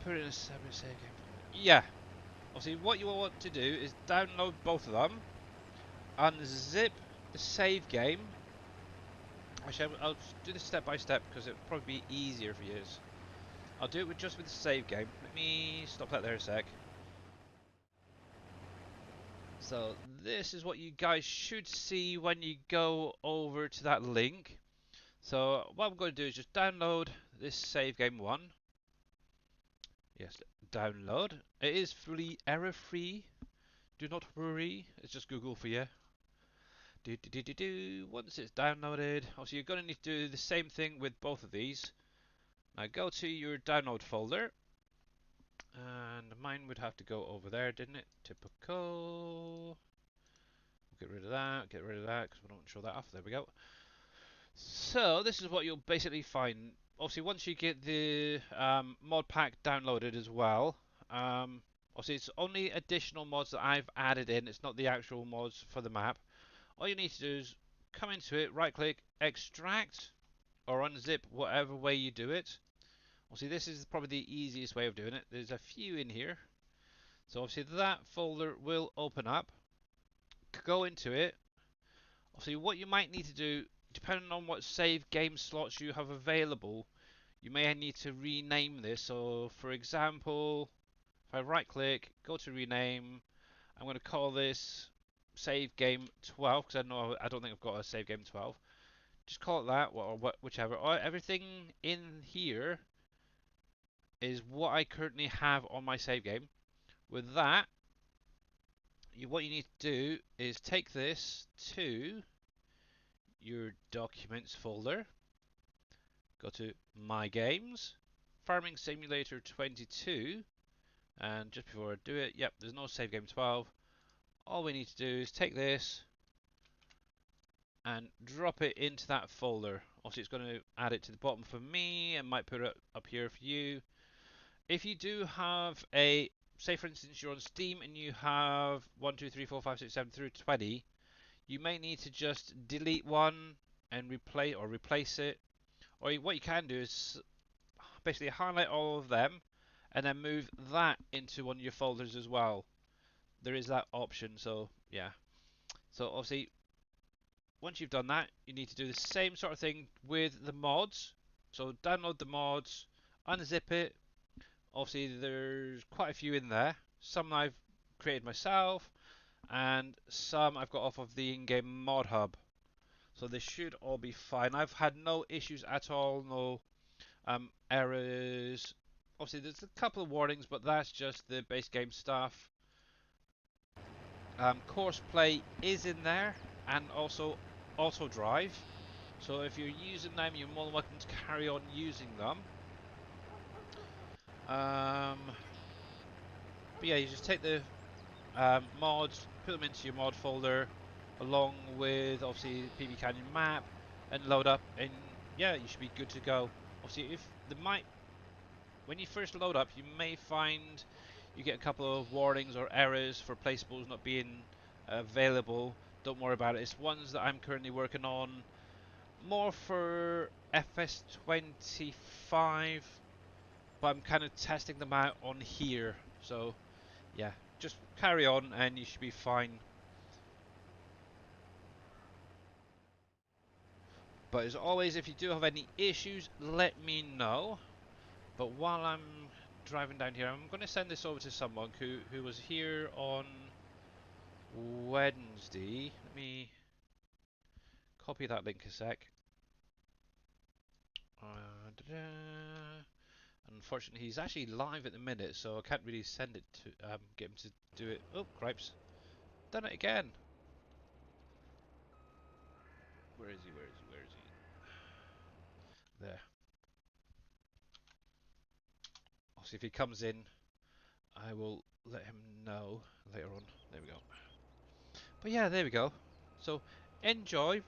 Put it in a separate save game. Yeah. Obviously, what you will want to do is download both of them, unzip the save game. Actually, I'll do this step by step because it'll probably be easier for you. I'll do it with just with the save game. Let me stop that there a sec. So this is what you guys should see when you go over to that link. So what I'm going to do is just download this save game one. Yes, download. It is fully error free. Do not worry. It's just Google for you. Once it's downloaded, obviously you're going to need to do the same thing with both of these. Now go to your download folder. And mine would have to go over there, didn't it? Typical. Get rid of that, because we don't show that off. There we go. So, this is what you'll basically find. Obviously, once you get the mod pack downloaded as well, obviously it's only additional mods that I've added in. It's not the actual mods for the map. All you need to do is come into it, right click, extract, or unzip, whatever way you do it. Obviously, this is probably the easiest way of doing it. There's a few in here. So obviously that folder will open up. Go into it. Obviously what you might need to do, depending on what save game slots you have available, you may need to rename this. So for example, if I right click, go to rename, I'm going to call this save game 12 because I don't think I've got a save game 12. Just call it that, or whichever. Everything in here is what I currently have on my save game. With that, what you need to do is take this to your documents folder, go to my games, Farming Simulator 22, and just before I do it, yep, there's no save game 12. All we need to do is take this and drop it into that folder. Obviously it's going to add it to the bottom for me and might put it up here for you. If you do have a, say for instance you're on Steam and you have 1, 2, 3, 4, 5, 6, 7 through 20, you may need to just delete one and replace it. Or what you can do is basically highlight all of them and then move that into one of your folders as well. There is that option, so yeah. So obviously, once you've done that, you need to do the same sort of thing with the mods. So download the mods, unzip it. Obviously, there's quite a few in there. Some I've created myself, and some I've got off of the in-game mod hub. So they should all be fine. I've had no issues at all, no errors. Obviously, there's a couple of warnings, but that's just the base game stuff. Course play is in there, and also auto drive. So if you're using them, you're more than welcome to carry on using them. But yeah, you just take the mods, put them into your mod folder, along with obviously the PB Canyon map, and load up, and yeah, you should be good to go. Obviously, if the might when you first load up, you may find you get a couple of warnings or errors for placeables not being available. Don't worry about it. It's ones that I'm currently working on more for FS25, but I'm kind of testing them out on here. So yeah, just carry on and you should be fine. But as always, if you do have any issues, let me know. But while I'm driving down here, I'm going to send this over to someone who was here on Wednesday. Let me copy that link a sec. Unfortunately, he's actually live at the minute, so I can't really send it to get him to do it. Oh, cripes! Done it again. Where is he? Where is he? Where is he? There. I'll see if he comes in. I will let him know later on. There we go. But yeah, there we go. So enjoy,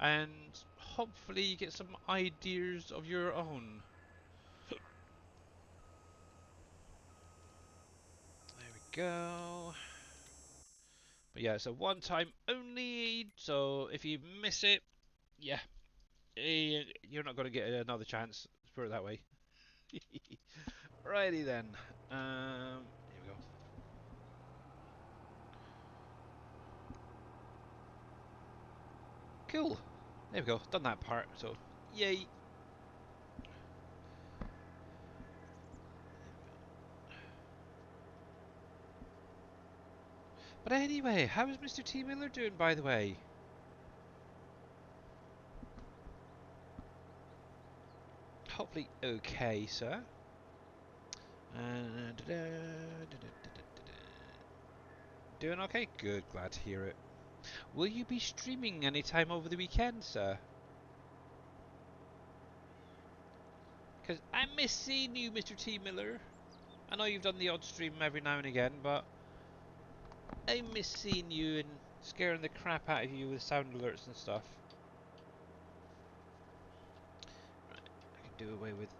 and hopefully you get some ideas of your own. go. But yeah, it's a one time only, so if you miss it, yeah, you're not going to get another chance. Let's put it that way. Righty then. Here we go. Cool. There we go. Done that part. So, yay. But anyway, how is Mr. T Miller doing, by the way? Hopefully okay, sir. Doing okay? Good, glad to hear it. Will you be streaming anytime over the weekend, sir? Because I miss seeing you, Mr. T Miller. I know you've done the odd stream every now and again, but I miss seeing you and scaring the crap out of you with sound alerts and stuff. Right, I can do away with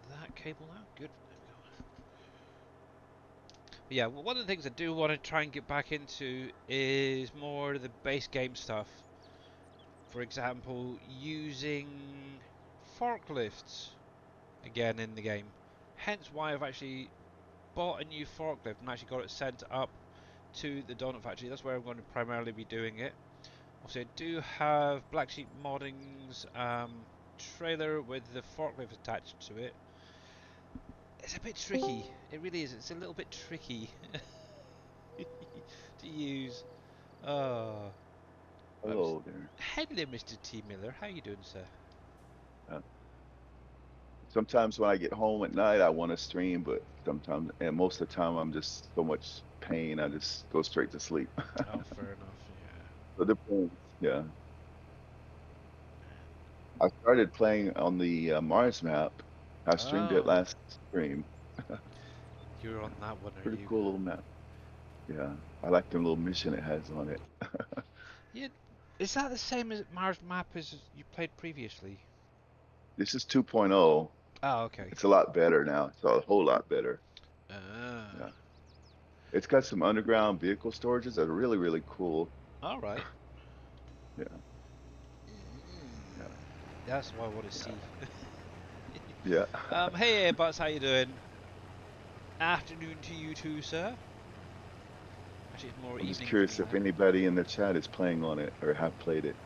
that cable now. Good. There we go. But yeah, well, one of the things I do want to try and get back into is more of the base game stuff. For example, using forklifts again in the game. Hence why I've actually bought a new forklift and actually got it sent up to the donut factory. That's where I'm going to primarily be doing it. Also, I do have Black Sheep Modding's trailer with the forklift attached to it. It's a bit tricky. It really is. It's a little bit tricky to use. Oh, Hello there. hello, Mr. T Miller. How you doing, sir? Uh, Sometimes when I get home at night, I want to stream, but sometimes, and most of the time, I'm just so much pain, I just go straight to sleep. Oh, fair enough. So it depends. Yeah. I started playing on the Mars map. I Yeah. streamed it Oh, last stream. you're on that one, are Pretty you? cool little map. Yeah. I like the little mission it has on it. Yeah. Is that the same as Mars Map as you played previously? This is 2.0. Oh, okay. It's a lot better now. It's a whole lot better. Ah, Yeah. It's got some underground vehicle storages that are really, really cool. all right. Yeah. Yeah. That's what I want to see. Yeah. Hey, Butts, how you doing? Afternoon to you too, sir. Actually, it's more I'm just evening for curious me if now. anybody in the chat is playing on it or have played it.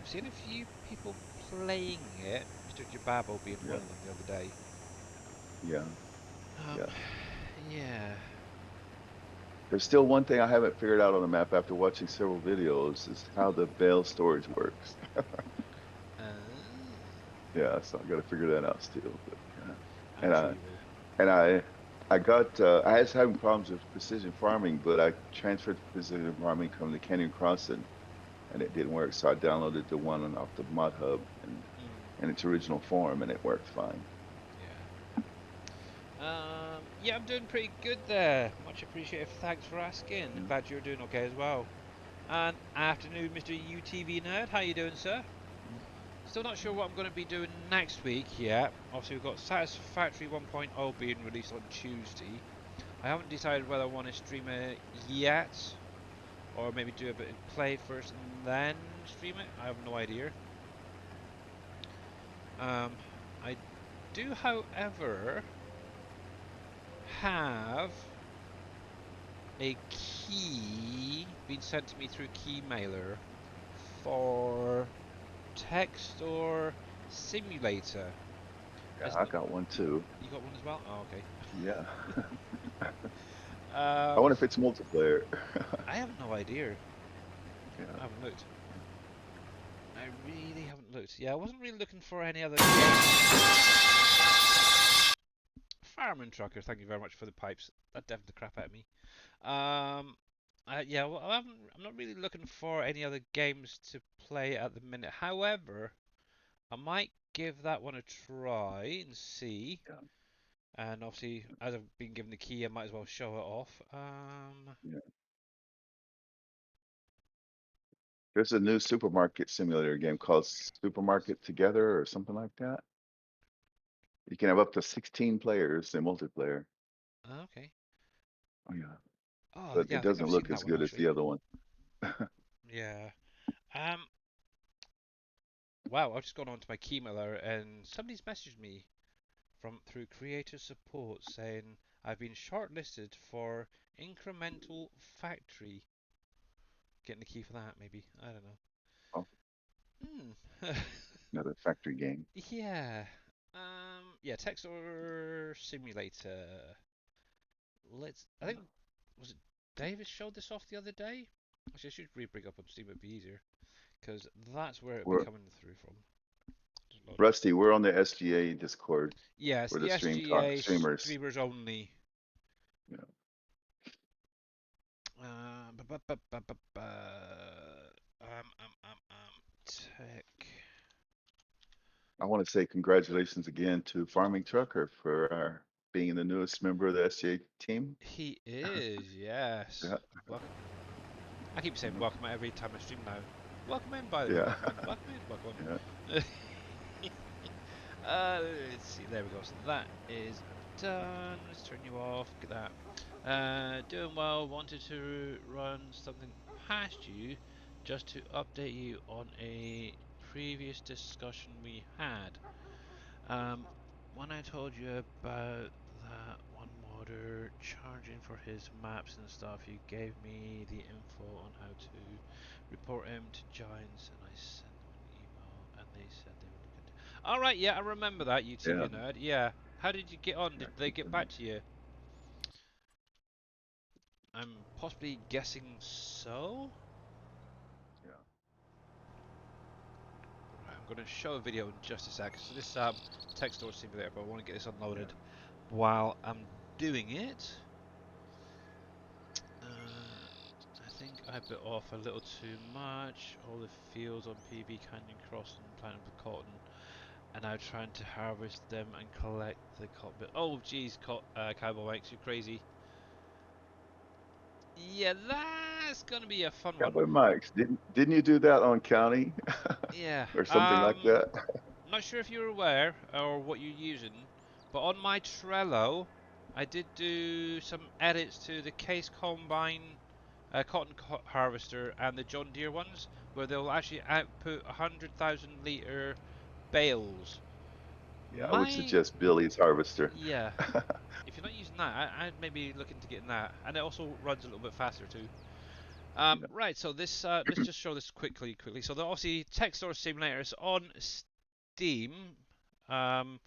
I've seen a few people playing it. Mr. Jababo being one Yeah, of them the other day. yeah, Um, yeah. yeah. There's still one thing I haven't figured out on the map after watching several videos is how the bale storage works. Uh, Yeah, so I got to figure that out still. But yeah. I'm And sure I you will. and I got I was having problems with precision farming, but I transferred to precision farming from the Canyon Crossing, and it didn't work. So I downloaded the one off the Mod Hub and Mm, in its original form, and it worked fine. yeah. Yeah, I'm doing pretty good there. Much appreciated. Thanks for asking. Yeah, Glad you're doing okay as well. And afternoon, Mr. UTV Nerd. How you doing, sir? yeah, Still not sure what I'm going to be doing next week yet. Obviously, we've got Satisfactory 1.0 being released on Tuesday. I haven't decided whether I want to stream it yet, or maybe do a bit of play first and then stream it. I have no idea. I do, however, have a key being sent to me through Keymailer for Text or Simulator. yeah, As I no, got one too. you got one as well? Oh, okay. Yeah. I Um, wonder if it's multiplayer. I have no idea. Yeah. I haven't looked. I really haven't looked. Yeah, I wasn't really looking for any other games. Fireman Trucker, thank you very much for the pipes. That deafened the crap out of me. Um, yeah, well, I'm not really looking for any other games to play at the minute. However, I might give that one a try and see. Yeah. And obviously, as I've been given the key, I might as well show it off. Yeah. There's a new supermarket simulator game called Supermarket Together or something like that. You can have up to 16 players in multiplayer. Okay. Oh, yeah. Oh, But yeah, it I think doesn't I've seen look that as one good as actually. the other one. Yeah. Um. Wow, I've just gone onto my Keymailer and somebody's messaged me from through creator support saying I've been shortlisted for incremental factory. Getting the key for that, maybe. I don't know. Oh, Hmm. another factory game. Yeah. Yeah, text or simulator. Let's. I think was it Davis showed this off the other day. Actually, I should re-bring up on Steam. It'd be easier because that's where it'd be We're coming through from. Just load up. Rusty. We're on the SGA Discord Yes, where the the SGA streamers. streamers only. Yeah. Tech. I want to say congratulations again to Farming Trucker for being the newest member of the SGA team. He is, yes. Yeah. Welcome. I keep saying Mhm. welcome every time I stream now. Welcome in, by the way. Yeah. Welcome in. Welcome in. Welcome Yeah. in. Let's see. There we go. So that is done. Let's turn you off. Get that. Doing well. Wanted to run something past you just to update you on a previous discussion we had. Um, when I told you about that one modder charging for his maps and stuff, you gave me the info on how to report him to Giants, and I sent them an email, and they said they would look into. All right, yeah, I remember that, you Yeah. TV nerd. Yeah, how did you get on? Yeah. Did they get back to you? I'm possibly guessing so. Yeah. Right, I'm going to show a video in just a sec. So this text storage simulator, but I want to get this Yeah. unloaded while I'm doing it. I think I bit off a little too much. All the fields on PB Canyon Crossing, planting for cotton, and now trying to harvest them and collect the cotton. Oh, geez, Cowboy Mike's, you crazy. Yeah, that's gonna be a fun one. Cowboy Mike's. Didn't you do that on County Yeah. or something like that? Not sure if you're aware or what you're using, but on my Trello, I did do some edits to the Case Combine cotton harvester and the John Deere ones, where they'll actually output 100,000 litre bales. Yeah, I would My, suggest Billy's Harvester. yeah, if you're not using that, I'd maybe look into getting that, and it also runs a little bit faster too. Yeah. Right, so this let's just show this quickly. So the obviously text storage simulator is on Steam. Um,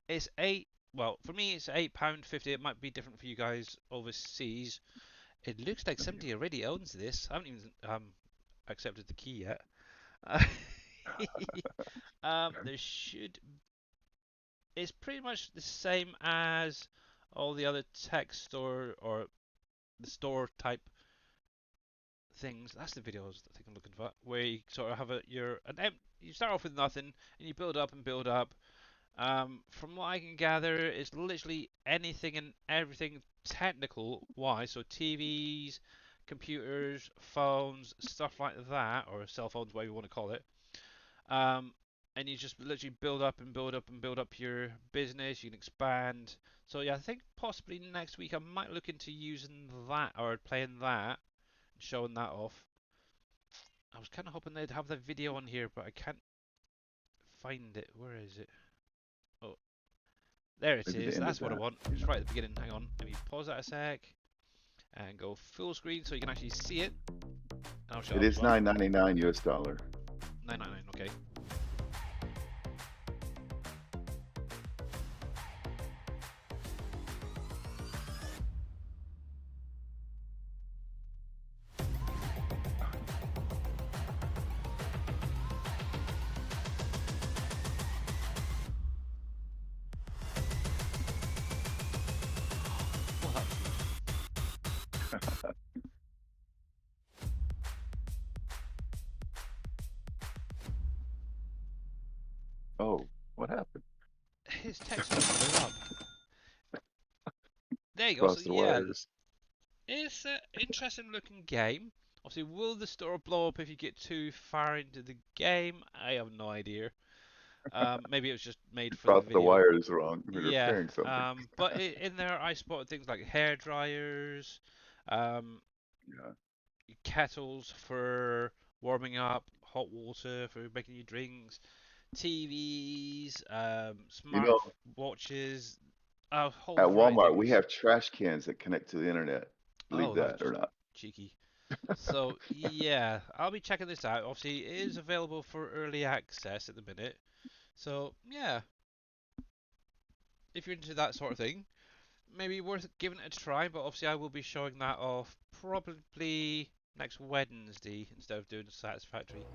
it's eight. Well, for me, it's £8.50. It might be different for you guys overseas. It looks like somebody already owns this. I haven't even accepted the key yet. There should. It's pretty much the same as all the other text store or the store type things. That's the videos I think I'm looking for, where you sort of have you start off with nothing and you build up and build up. From what I can gather, it's literally anything and everything technical wise. So TVs, computers, phones, stuff like that, or cell phones, whatever you want to call it. Um, and you just literally build up and build up and build up your business. You can expand. So yeah, I think possibly next week I might look into using that or playing that and showing that off. I was kind of hoping they'd have the video on here, but I can't find it. Where is it? Oh, there it Maybe the is. end of That's what I that. want. It's right at the beginning. Hang on. Let me pause that a sec and go full screen so you can actually see it. And I'll shut It up as is well. $9.99 US dollar. 999. Okay. Well, that was good. Oh, what happened? His text blew up. There you go. So Cross the yeah, wires. it's an interesting looking game. Obviously, will the store blow up if you get too far into the game? I have no idea. Maybe it was just made for the Thought the video. wire is wrong when Yeah, repairing something. but in there I spotted things like hair dryers, um, Yeah. kettles for warming up, hot water for making your drinks, TVs, You smart know, watches, a whole at variety of Walmart, we things. have trash cans that connect to the internet. Believe Oh, that or that's not? cheeky. So yeah, I'll be checking this out. Obviously, it is available for early access at the minute. So yeah, if you're into that sort of thing, maybe worth giving it a try. But obviously, I will be showing that off probably next Wednesday instead of doing Satisfactory.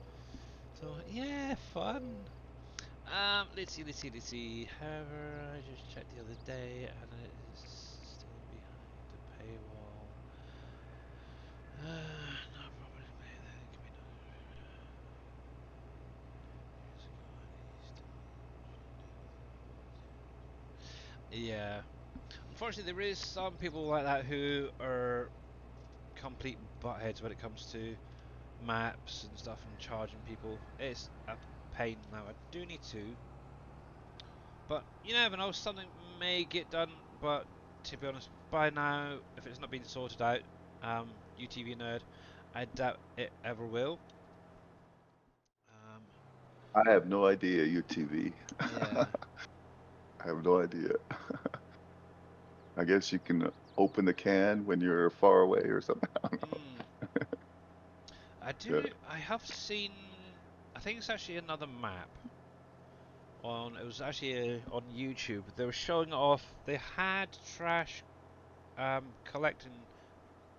So yeah, fun. Let's see. However, I just checked the other day and it is still behind the paywall. No problem. That can be done. Yeah. Unfortunately, there is some people like that who are complete buttheads when it comes to maps and stuff and charging people. It's a pain now. I do need to, but you never know. Something may get done, but to be honest, by now, if it's not been sorted out, UTV nerd, I doubt it ever will. Um, I have no idea, UTV. yeah. I have no idea. I guess you can open the can when you're far away or something. I don't know. Mm. I Yeah. do. I have seen. I think it's actually another map on. It was actually on YouTube. They were showing off. They had trash collecting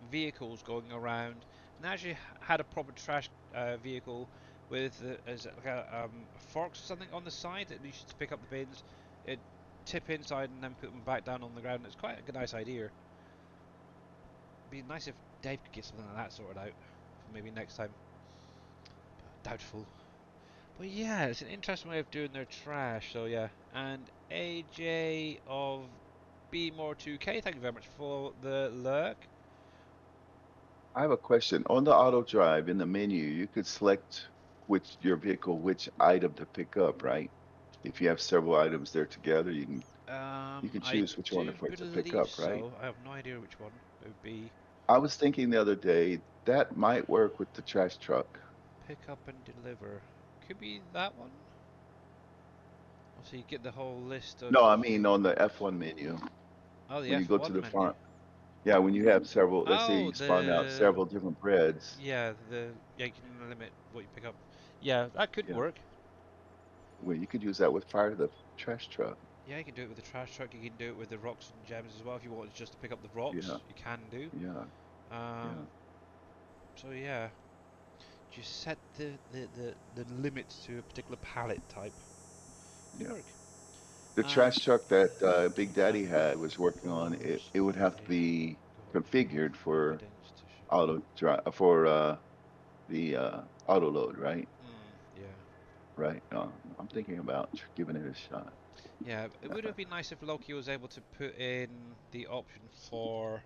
vehicles going around, and they actually had a proper trash vehicle with as like a forks or something on the side that you should pick up the bins. It tip inside and then put them back down on the ground. It's quite a good, nice idea. Be nice if Dave could get something like that sorted out for maybe next time. But doubtful. But yeah, it's an interesting way of doing their trash. So yeah, and AJ of Be More 2K, thank you very much for the lurk. I have a question. On the auto drive in the menu, you could select which item to pick up, right? If you have several items there together, you can I choose which one do for it to pick believe up, right? so. I have no idea which one it would be. I was thinking the other day that might work with the trash truck. Pick up and deliver. Could be that one. Also, you get the whole list of. No, I mean on the F1 menu. Oh, the When you go to F1 the menu. farm, yeah, when you have several, let's say Oh, you spawn out several different breads. yeah, you can limit what you pick up. Yeah, that could Yeah, work. well, you could use that with fire the trash truck. Yeah, you can do it with the trash truck. You can do it with the rocks and gems as well. If you wanted just to pick up the Yeah, rocks, you can do. yeah, Um, yeah, so yeah, just set the limit to a particular pallet type. Could yeah. work. The Um, trash truck that Big that Daddy had was working on it. was It would have to I be got configured for evidence to show. auto drive for the auto load, right? Yeah. Right. I'm thinking about giving it a shot. Yeah, it would have been nice if Loki was able to put in the option for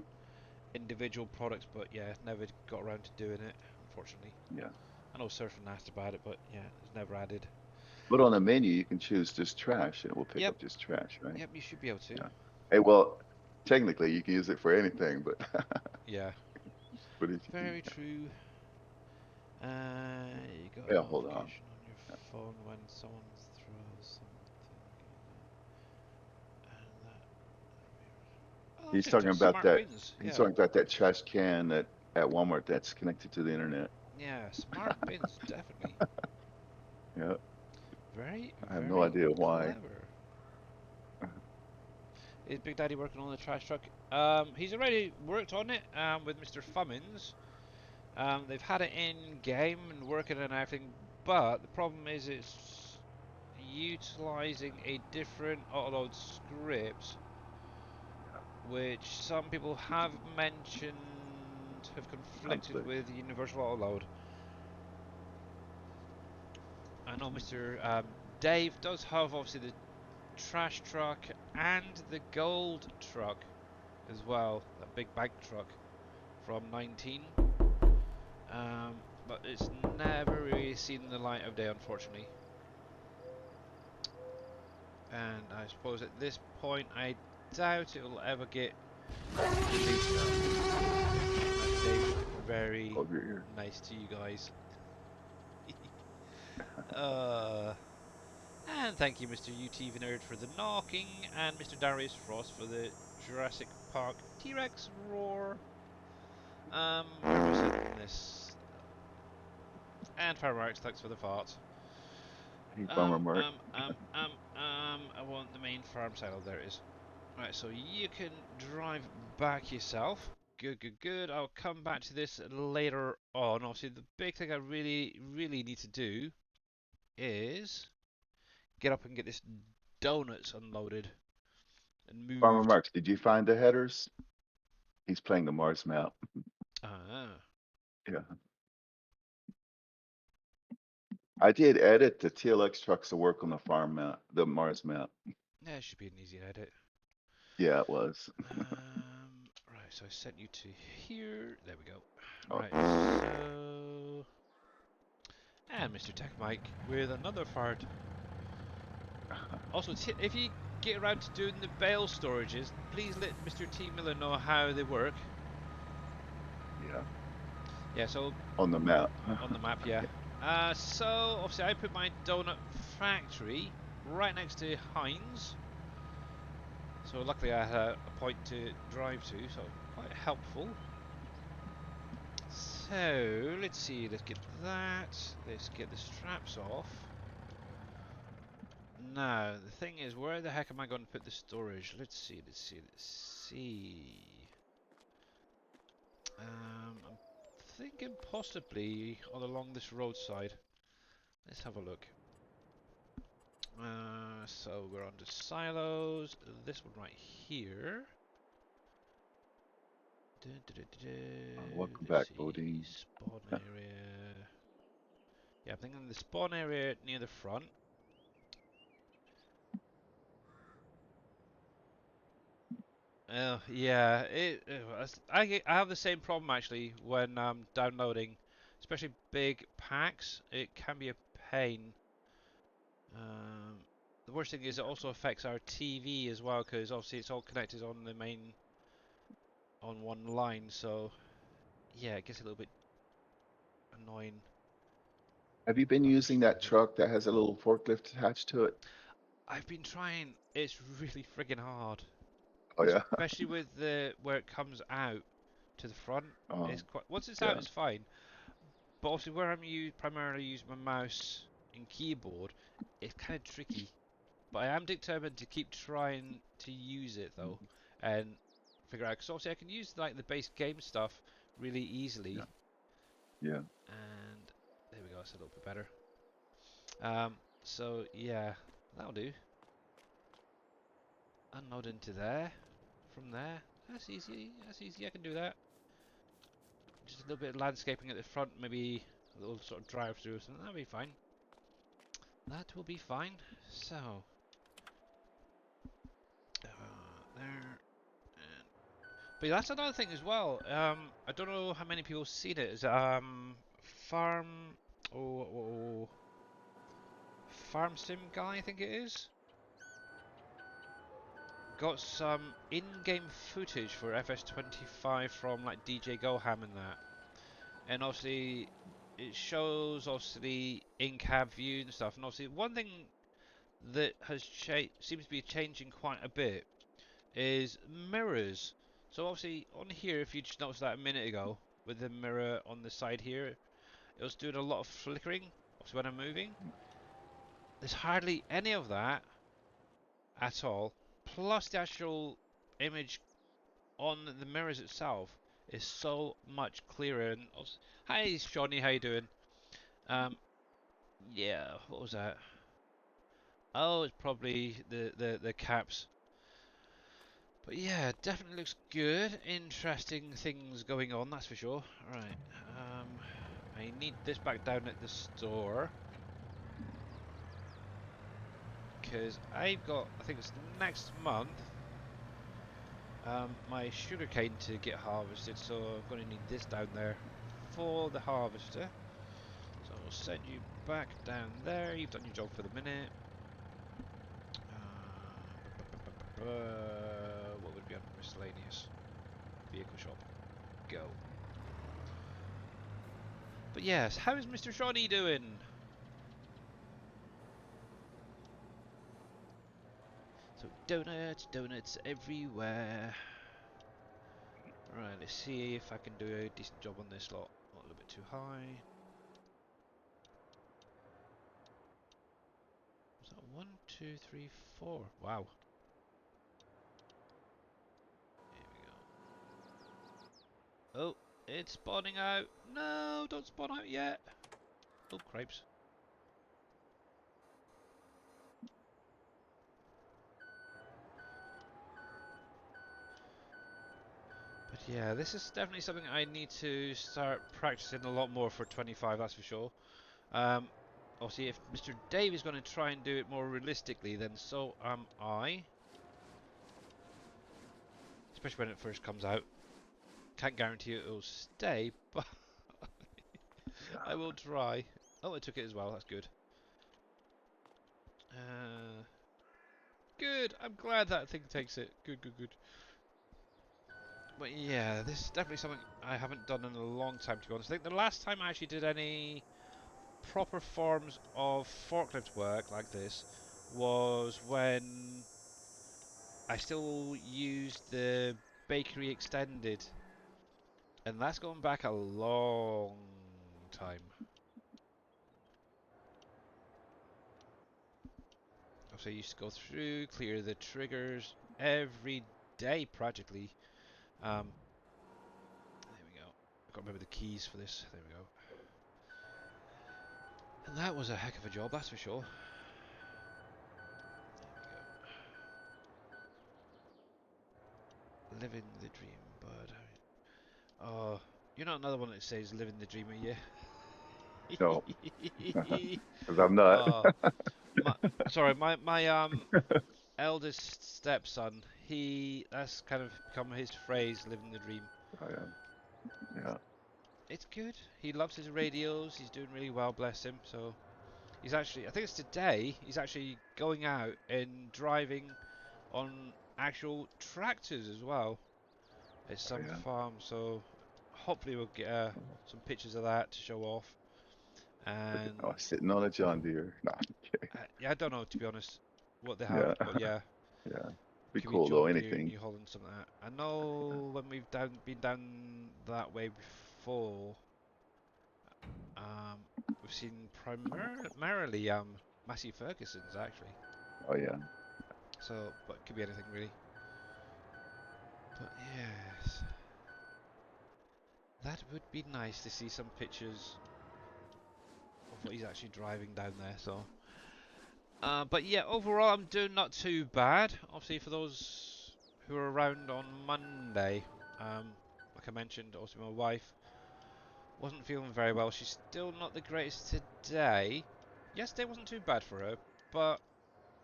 individual products, but yeah, never got around to doing it, unfortunately. Yeah. I know Surfing asked about it, but yeah, it's never added. But on the menu, you can choose just trash, and it will pick Yep, up just trash, right? yep, you should be able to. Yeah. Hey, well, technically, you can use it for anything, but Yeah, but if you can, very true. You got a yeah, hold on. notification on your phone when someone throws something and that. Oh, He's just talking about smart that. bins. He's Yeah, talking about that trash can that at Walmart that's connected to the internet. yeah, smart bins, definitely. Yeah. Very, I have no very idea why. clever. Is Big Daddy working on the trash truck? He's already worked on it with Mr. Fummins. They've had it in game and working and everything, but the problem is it's utilizing a different autoload script, which some people have mentioned have conflicted Conflict. with Universal Autoload. I know Mr. Dave does have obviously the trash truck and the gold truck as well, that big bag truck from 19. But it's never really seen the light of day, unfortunately. And I suppose at this point, I doubt it will ever get released. That's Dave, very Over here. nice to you guys. uh, and thank you, Mr. UTV Nerd, for the knocking, and Mr. Darius Frost for the Jurassic Park T-Rex roar. Where am I setting this? And Fireworks, thanks for the fart. Hey, Farmer Mark. I want the main farm silo. There it is. Right, so you can drive back yourself. Good, good, good. I'll come back to this later on. Obviously, the big thing I really, really need to do is get up and get this donuts unloaded and Farmer moved. Mark, did you find the headers? He's playing the Mars map. Ah, Yeah. I did edit the TLX trucks to work on the farm map, the Mars map. yeah, it should be an easy edit. Yeah, it was. Right, so I sent you to here. There we go. Oh, Right, so... And Mr. Tech Mike with another fart. Also, if you get around to doing the bale storages, please let Mr. T. Miller know how they work. yeah. Yeah, so On the map. on the map, yeah. So obviously I put my donut factory right next to Heinz. So luckily I had a point to drive to, so quite helpful. So let's see, let's get that. Let's get the straps off. Now the thing is, where the heck am I going to put the storage? Let's see, let's see, let's see. I'm thinking possibly all along this roadside. Let's have a look. So we're on to silos. This one right here. Welcome Let's back, see, Bodine. spawn area. Yeah, I'm thinking the spawn area near the front. Yeah, I have the same problem actually when downloading, especially big packs. It can be a pain. The worst thing is it also affects our TV as well, because obviously it's all connected on the main on one line. So yeah, it gets a little bit annoying. Have you been But using that truck that has a little forklift attached to it? I've been trying. It's really friggin' hard, Oh, yeah. especially with the where it comes out to the front. Oh, It's quite once it's out, yeah. it's fine. But obviously, where primarily use my mouse and keyboard, it's kind of tricky. But I am determined to keep trying to use it though, and figure out. Because obviously, I can use like the base game stuff really Yeah. easily. Yeah. And there we go. It's a little bit better. So yeah, that'll do. Unload into there. From there. That's easy. That's easy. I can do that. Just a little bit of landscaping at the front, maybe a little sort of drive through or something. That'll be fine. That will be fine. So there. And, but yeah, that's another thing as well. I don't know how many people seen it. Is farm oh, farm sim guy? I think it is. Got some in-game footage for FS25 from like DJ Goham and that. And obviously it shows obviously in-cab view and stuff. And obviously one thing that has seems to be changing quite a bit is mirrors. So obviously on here, if you just noticed that a minute ago with the mirror on the side here, it was doing a lot of flickering. Obviously when I'm moving, there's hardly any of that at all. Plus the actual image on the mirrors itself is so much clearer. And hi, Shawnee, how you doing? Um, yeah, what was that? Oh, it's probably the caps. But yeah, definitely looks good. Interesting things going on, that's for sure. Right, I need this back down at the store. Because I've got, I think it's next month, my sugarcane to get harvested. So I'm going to need this down there for the harvester. So I'll send you back down there. You've done your job for the minute. What would be under miscellaneous? Vehicle shop. Go. But yes, how is Mr. Shawnee doing? So donuts everywhere. Right, let's see if I can do a decent job on this lot. Not a little bit too high. Was that 1, 2, 3, 4? Wow. Here we go. Oh, it's spawning out. No, don't spawn out yet. Oh, cripes. But yeah, this is definitely something I need to start practicing a lot more for 25, that's for sure. Obviously, if Mr. Dave is going to try and do it more realistically, then so am I. Especially when it first comes out. Can't guarantee it will stay, but I will try. Oh, I took it as well, that's good. Good, I'm glad that thing takes it. Good. But yeah, this is definitely something I haven't done in a long time, to be honest. I think the last time I actually did any proper forms of forklift work like this was when I still used the bakery extended, and that's going back a long time. So I used to go through, clear the triggers every day practically. There we go. I can't remember the keys for this. There we go. And that was a heck of a job, that's for sure. There we go. Living the dream, bud. Oh, you're not another one that says living the dream, are No, you? because I'm not. Oh, my, sorry, my eldest stepson, that's kind of become his phrase, living the dream. Oh, yeah. Yeah. It's good. He loves his radios. He's doing really well, bless him. So he's actually, I think it's today, he's actually going out and driving on actual tractors as well at Oh, some yeah. farm. So hopefully we'll get some pictures of that to show off. And Oh, sitting on a John Deere. Nah, I'm kidding. yeah, I don't know, to be honest, what they have, Yeah. but yeah. Yeah. Be Could be cool though. John Deere, Anything. New Holland, something like that. I know when we've been down that way before, um, we've seen primarily Massey Ferguson's actually. Oh yeah. So, but it could be anything really. But yes, that would be nice to see some pictures of what he's actually driving down there. So, but yeah, overall I'm doing not too bad. Obviously, for those who are around on Monday, like I mentioned, also my wife wasn't feeling very well. She's still not the greatest today. Yesterday wasn't too bad for her, but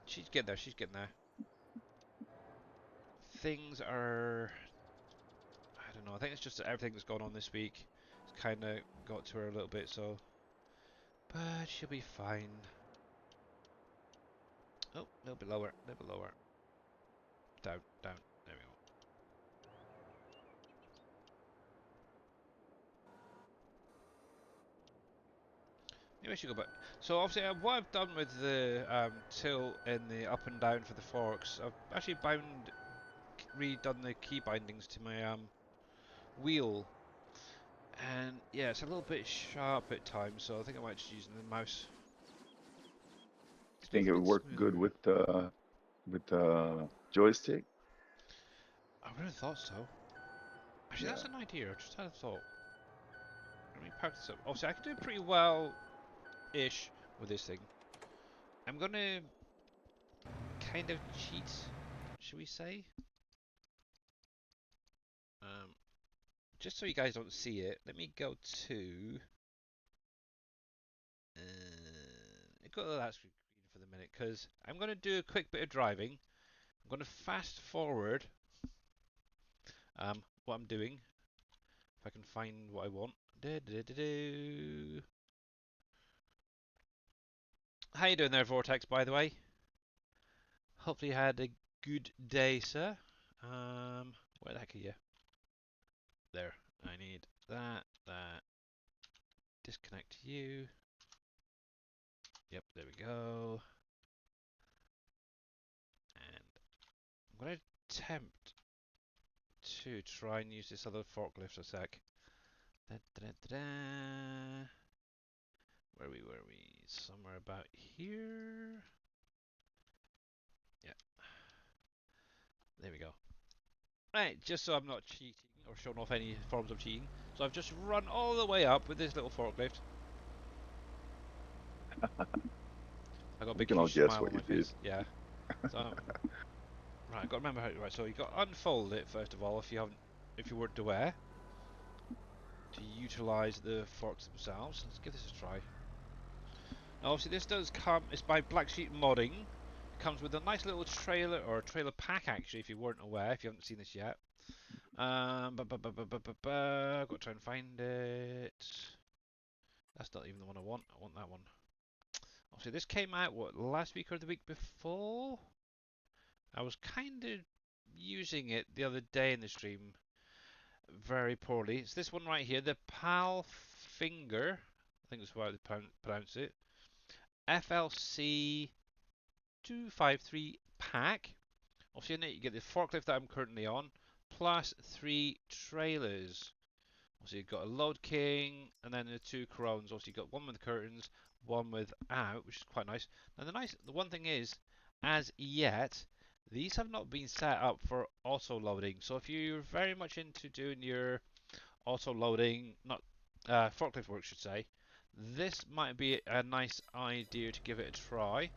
she's getting there. She's getting there. Things are, I don't know. I think it's just that everything that's gone on this week has kind of got to her a little bit. So, but she'll be fine. Oh, a little bit lower. A little bit lower. Down, down. There we go. Maybe I should go back. So obviously, what I've done with the tilt and the up and down for the forks, I've actually redone the key bindings to my wheel, and yeah, it's a little bit sharp at times. So I think I might just use the mouse. It's a Think it little would bit work smoother. good with joystick. I would have thought so. Actually, Yeah. that's an idea. I just had a thought. Let me pack this up. Obviously, I can do pretty well-ish with this thing. I'm gonna kind of cheat, should we say? Um, just so you guys don't see it, let me go to go to that screen for the minute because I'm gonna do a quick bit of driving. I'm gonna fast forward what I'm doing if I can find what I want. How you doing there, Vortex? By the way, hopefully you had a Good day, sir. Where the heck are you? There. I need that. Disconnect you. Yep, there we go. And I'm going to attempt to try and use this other forklift a sec. Da, da, da, da. Where were we? Somewhere about here. Yeah. There we go. Right, just so I'm not cheating or showing off any forms of cheating. So I've just run all the way up with this little forklift. I got a We big can all huge guess smile what on my you did. face. Yeah. So right, I've got to remember how. Right, so you got to unfold it first of all if you weren't aware, to utilise the forks themselves. Let's give this a try. Now, obviously, this does come. It's by Black Sheep Modding. It comes with a nice little trailer or a trailer pack, actually, if you weren't aware, if you haven't seen this yet. I've got to try and find it. That's not even the one I want. I want that one. Obviously, this came out what, last week or the week before. I was kind of using it the other day in the stream very poorly. It's this one right here, the PAL Finger. I think that's how they pronounce it. FLC 253 pack. Obviously, in it you get the forklift that I'm currently on, plus 3 trailers. Obviously, you've got a Load King, and then the 2 Corones. Obviously, you've got one with curtains, one without, which is quite nice. Now, the one thing is, as yet, these have not been set up for auto loading. So if you're very much into doing your auto loading, not forklift work, should say, this might be a nice idea to give it a try.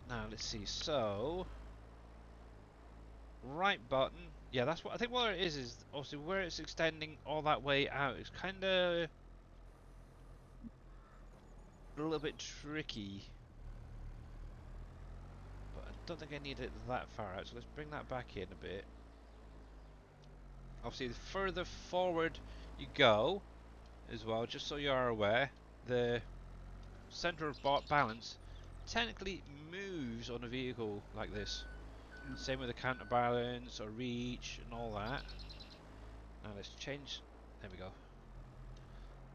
Now, let's see. So, right button. Yeah, that's what I think. What it is obviously where it's extending all that way out. It's kind of a little bit tricky, but I don't think I need it that far out. So let's bring that back in a bit. Obviously, the further forward you go, as well, just so you are aware, the center of balance technically moves on a vehicle like this. Same with the counterbalance or reach and all that. Now let's change. There we go.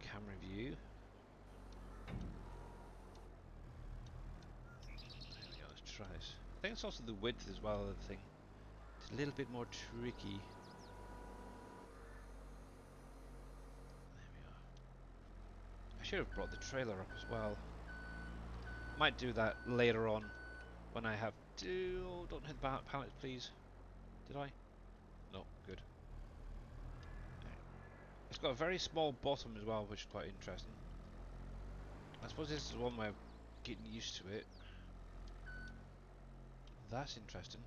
Camera view. There we go. Let's try this. I think it's also the width as well of the thing. It's a little bit more tricky. There we go. I should have brought the trailer up as well. Might do that later on when I have to. Oh, don't hit the pallet, please. Did I? No. Good. It's got a very small bottom as well, which is quite interesting. I suppose this is one way of getting used to it. That's interesting.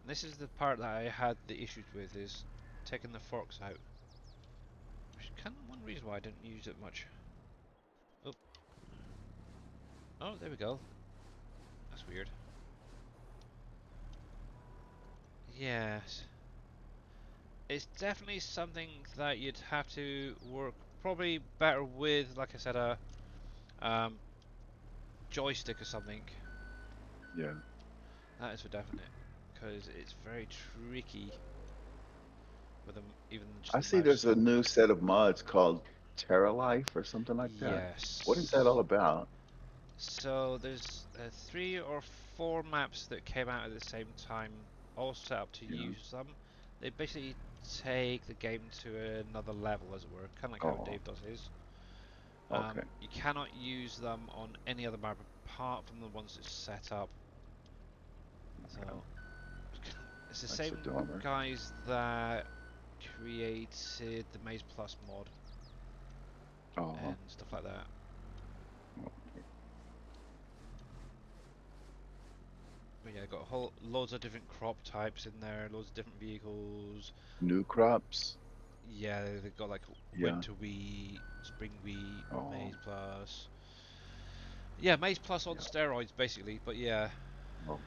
And this is the part that I had the issues with, is taking the forks out. Which is kind of one reason why I didn't use it much. Oh. Oh, there we go. That's weird. Yes. It's definitely something that you'd have to work probably better with, like I said, a joystick or something. Yeah. That is for definite, because it's very tricky with them, even just I the see mouse. there's a new set of mods called Terra Life or something like that. What is that Yes. all about? So there's 3 or 4 maps that came out at the same time, all set up to Yeah. use them. They basically take the game to another level, as it were, kind of like how Oh, Dave does his. okay. You cannot use them on any other map apart from the ones that's set up. So Okay. it's the That's same a dumber. guys that created the Maze Plus mod Oh, and stuff like that. okay. But yeah, got loads of different crop types in there, loads of different vehicles. New crops. Yeah, they've got like Yeah. winter wheat, spring wheat, Oh, Maze Plus. Yeah, Maze Plus on yeah. steroids basically, but yeah. Okay.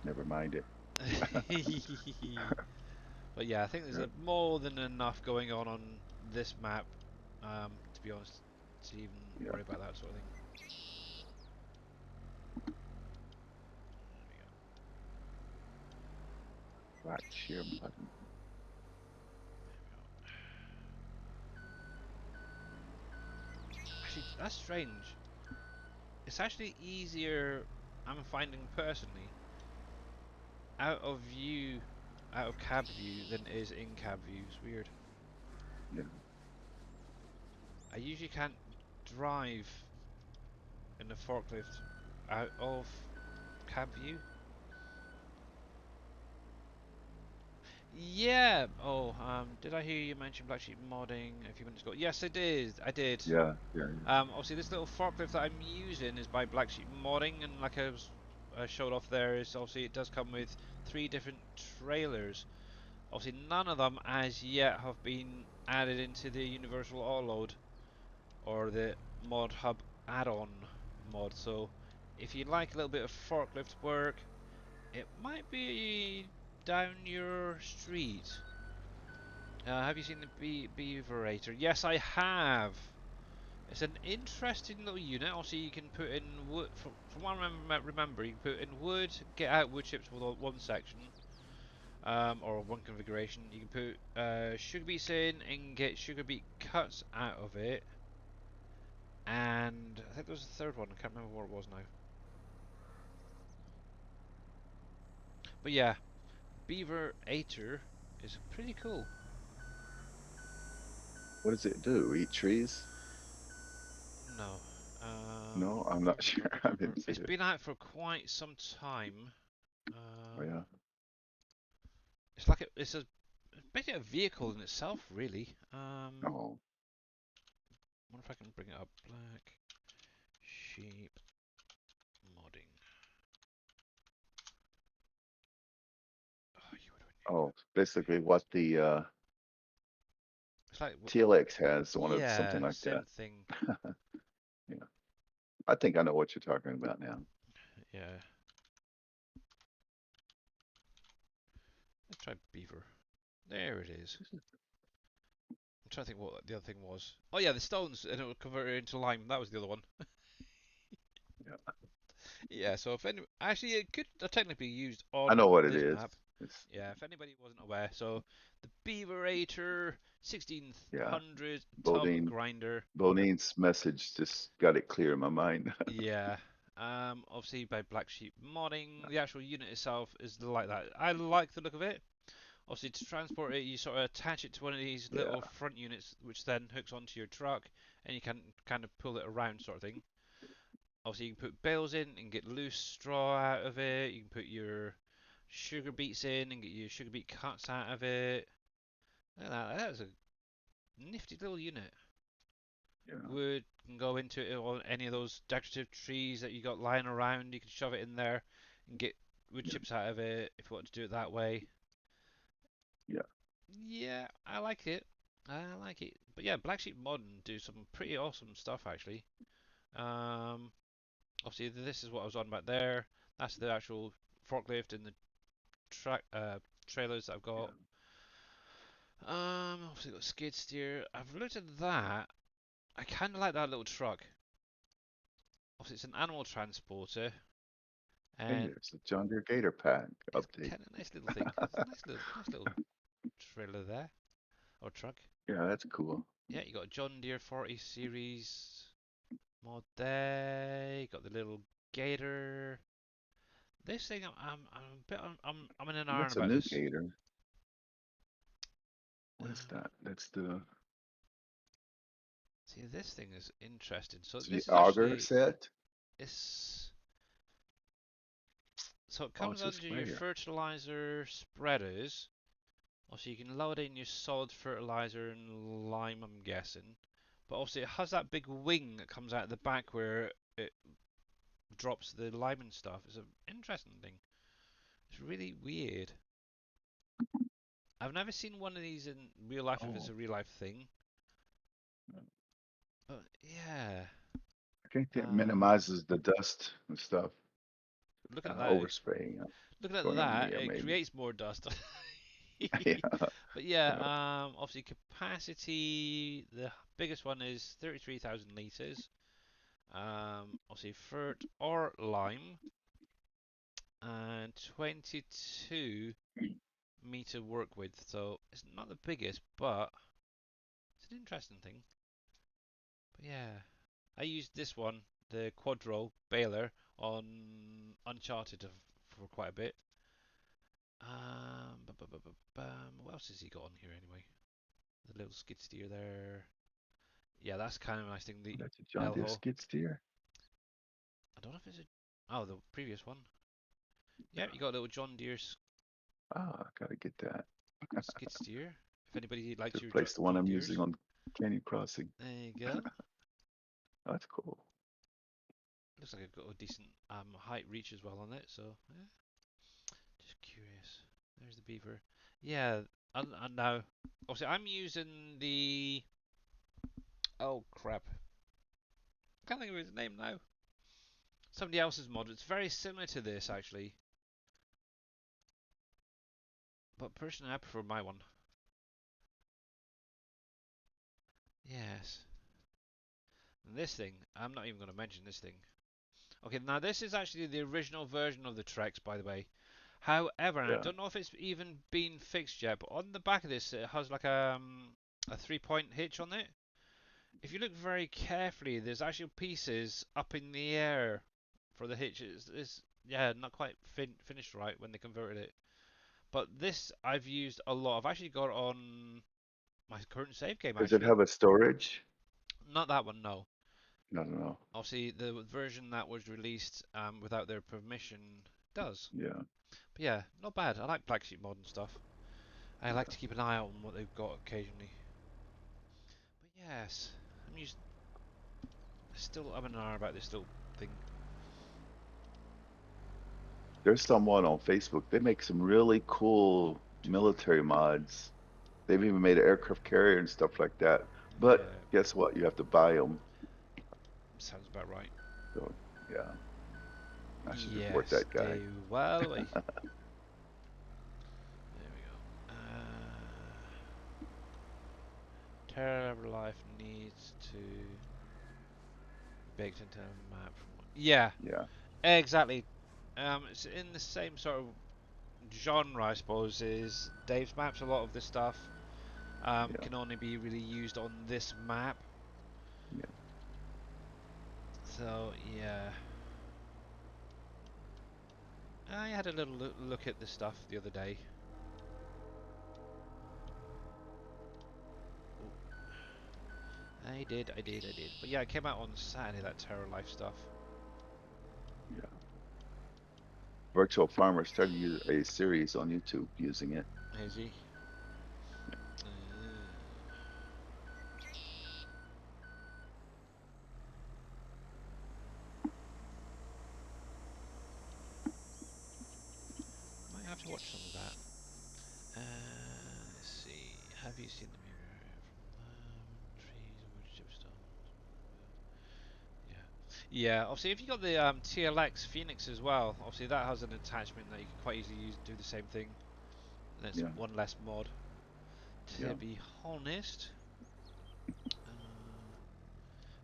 Never mind it. But yeah, I think there's Yeah. more than enough going on this map, to be honest, to even Yeah. worry about that sort of thing. Right, share button. Actually, that's strange. It's actually easier, I'm finding personally, out of view, out of cab view than it is in cab view. It's weird. Yeah. I usually can't drive in the forklift out of cab view. Yeah. Oh, did I hear you mention black sheep modding a few minutes ago? Yes, I did. I did. Yeah. Yeah. Obviously, this little forklift that I'm using is by Black Sheep Modding, and like I showed off there, is obviously it does come with 3 different trailers. Obviously, none of them as yet have been added into the Universal Autoload or the Mod Hub add-on mod. So, if you like a little bit of forklift work, it might be down your street. Have you seen the Beaverator? Yes, I have. It's an interesting little unit. Also, you can put in wood. From what I remember, you can put in wood, get out wood chips with one section, or one configuration. You can put sugar beets in and get sugar beet cuts out of it. And I think there was a third one. I can't remember what it was now. But yeah, Beaverator is pretty cool. What does it do? Eat trees? No, No, I'm not sure. I didn't see it's it. been out for quite some time. Oh yeah. It's like it's basically a vehicle in itself, really. Oh, Wonder if I can bring it up. Black sheep modding. Oh, you would win. oh, basically what the It's like TLX has, one of something yeah, like same that. thing. Yeah. I think I know what you're talking about now. Yeah. Let's try beaver. There it is. I'm trying to think what the other thing was. Oh yeah, the stones, and it would convert it into lime. That was the other one. Yeah. Yeah. So if any, actually, it could technically be used I on know what it this is. map. It's Yeah. If anybody wasn't aware, so the Beaverator yeah. 1600 tub Bodine grinder. Bodine's message just got it clear in my mind. Yeah. Obviously by Black Sheep modding, the actual unit itself is like that. I like the look of it. Obviously, to transport it, you sort of attach it to one of these little Yeah. front units, which then hooks onto your truck, and you can kind of pull it around, sort of thing. Obviously, you can put bales in and get loose straw out of it. You can put your sugar beets in and get your sugar beet cuts out of it. Look at that. That is a nifty little unit. Yeah. Wood can go into it on any of those decorative trees that you got lying around. You can shove it in there and get wood Yeah. chips out of it if you want to do it that way. Yeah. Yeah, I like it. I like it. But yeah, Black Sheep Modern do some pretty awesome stuff actually. Um, Obviously this is what I was on about there. That's the actual forklift and the trailers that I've Yeah. got. Obviously got skid steer. I've looked at that. I kind of like that little truck. Obviously it's an animal transporter, Hey, and there's a John Deere Gator Pack it's update. kind of a nice little thing. It's a nice little trailer there or truck. Yeah, that's cool. Yeah, you got a John Deere 40 series mod there. You got the little gator. This thing, I'm a bit, I'm in an iron That's a about new this. Gator. What is Um, that? That's the See, this thing is interesting. So it's the this is auger actually set. it's so it Oh, comes it's a under your sprayer. fertilizer spreaders. Also, you can load in your solid fertilizer and lime, I'm guessing. But also, it has that big wing that comes out of the back where it drops the lime and stuff. It's an interesting thing. It's really weird. I've never seen one of these in real life if it's Oh, a real life thing. But yeah, I think that um, minimizes the dust and stuff. looking at that, Overspray looking at going on the that, air, it maybe. creates more dust. Yeah. But yeah, Uh, obviously capacity, the biggest one is 33,000 litres. Obviously Fert or Lime, and 22 meter work width. So it's not the biggest, but it's an interesting thing. But yeah, I used this one, the Quadro Baler, on Uncharted for quite a bit. What else has he got on here anyway? The little skid steer there. Yeah, that's kind of a nice thing. The That's a John Deere Elho. skid steer. I don't know if it's a. Oh, the previous one. Yeah, you got a little John Deere Ah, gotta get that skid steer. If anybody likes to your replace the one John I'm Deeres, using on Canyon Crossing. there you go. Oh, that's cool. Looks like I've got a decent height reach as well on it. So yeah, just curious. There's the beaver. Yeah, and now obviously I'm using the. Oh crap! Can't think of his name now. Somebody else's mod. It's very similar to this actually, but personally I prefer my one. Yes. And this thing, I'm not even going to mention this thing. Okay, now this is actually the original version of the Trex, by the way. However, and I Yeah. don't know if it's even been fixed yet, but on the back of this, it has like a 3-point hitch on it. If you look very carefully, there's actually pieces up in the air for the hitch. It's yeah, not quite finished right when they converted it. But this I've used a lot. I've actually got it on my current save game Does it actually. have a storage? Not that one, no. No, no, no. Obviously, the version that was released without their permission does. Yeah, But yeah, not bad. I like Black Sheep mod and stuff. I like yeah. to keep an eye out on what they've got occasionally. But yes, I'm used. Still, I'm an hour about this little thing. There's someone on Facebook. They make some really cool military mods. They've even made an aircraft carrier and stuff like that. But Yeah, guess what? You have to buy them. sounds about right. So yeah, I should report Yes, that guy. they well. There we go. Terror of Life needs to be baked into a map. Yeah, Yeah, exactly. It's in the same sort of genre, I suppose, is Dave's maps. A lot of this stuff yeah, can only be really used on this map. yeah. So yeah, I had a little look at this stuff the other day. I did. But yeah, it came out on Saturday. That Terror Life stuff. Yeah. Virtual Farmer started a series on YouTube using it. Is he? Might have to watch some of that. Let's see. Have you seen the mirror from trees, wood, chipstones? Yeah. Yeah. Obviously, if you got the TLX Phoenix as well, obviously that has an attachment that you can quite easily use do the same thing. And it's Yeah, one less mod. yeah, To be honest,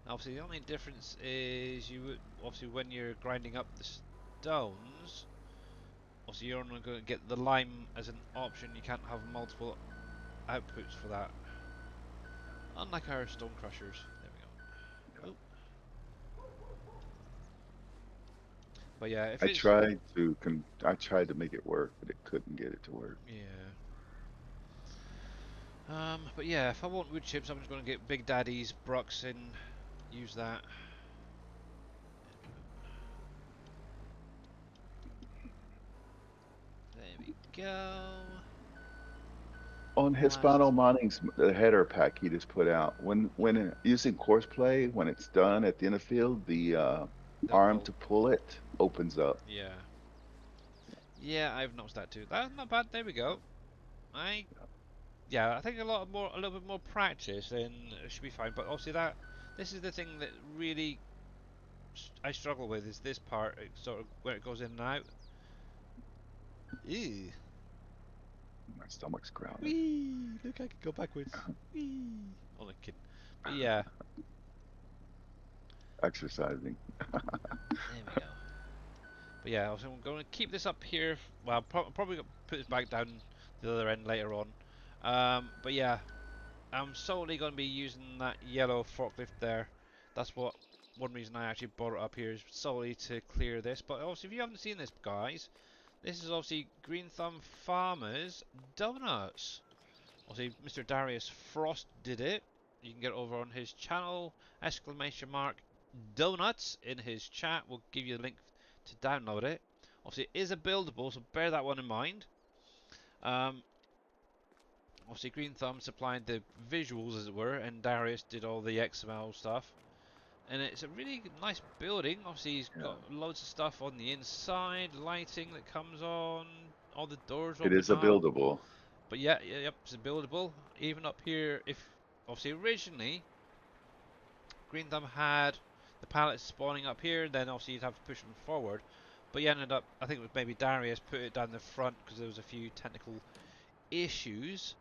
obviously the only difference is you would obviously when you're grinding up the stones. Obviously, you're only going to get the lime as an option. You can't have multiple outputs for that. Unlike our stone crushers. There we yeah. go. Oh. But yeah, if I it's tried to I tried to make it work, but it couldn't get it to work. yeah. But yeah, if I want wood chips, I'm just going to get Big Daddy's Brux and use that. There we go. On Last. Hispano Mining's the header pack he just put out, when using course play, when it's done at the end of the field, the They'll arm pull. to pull it opens up. Yeah. Yeah, I've noticed that too. That's not bad. There we go. I yeah, I think a little bit more practice, then it should be fine. But obviously this is the thing that really I struggle with is this part, sort of where it goes in and out. Ew. My stomach's growling. Whee! Look, I can go backwards. Whee! Only kidding. But yeah, Exercising. there we go. But yeah, I'm going to keep this up here. Well, probably gonna put this back down the other end later on. But yeah, I'm solely going to be using that yellow forklift there. That's what one reason I actually brought it up here is solely to clear this. But also, if you haven't seen this, guys, this is obviously Green Thumb Farmers Donuts. Obviously, Mr. Darius Frost did it. You can get it over on his channel, exclamation mark donuts in his chat. We'll give you the link to download it. Obviously, it is a buildable, so bear that one in mind. Um, obviously, Green Thumb supplied the visuals, as it were, and Darius did all the XML stuff. And it's a really nice building. Obviously, he's Yeah. got loads of stuff on the inside, lighting that comes on, all the doors It open is a up. buildable. But yeah, yep, it's buildable. Even up here, if obviously originally Green Thumb had the pallets spawning up here, then obviously you'd have to push them forward. But you ended up, I think it was maybe Darius put it down the front because there was a few technical issues.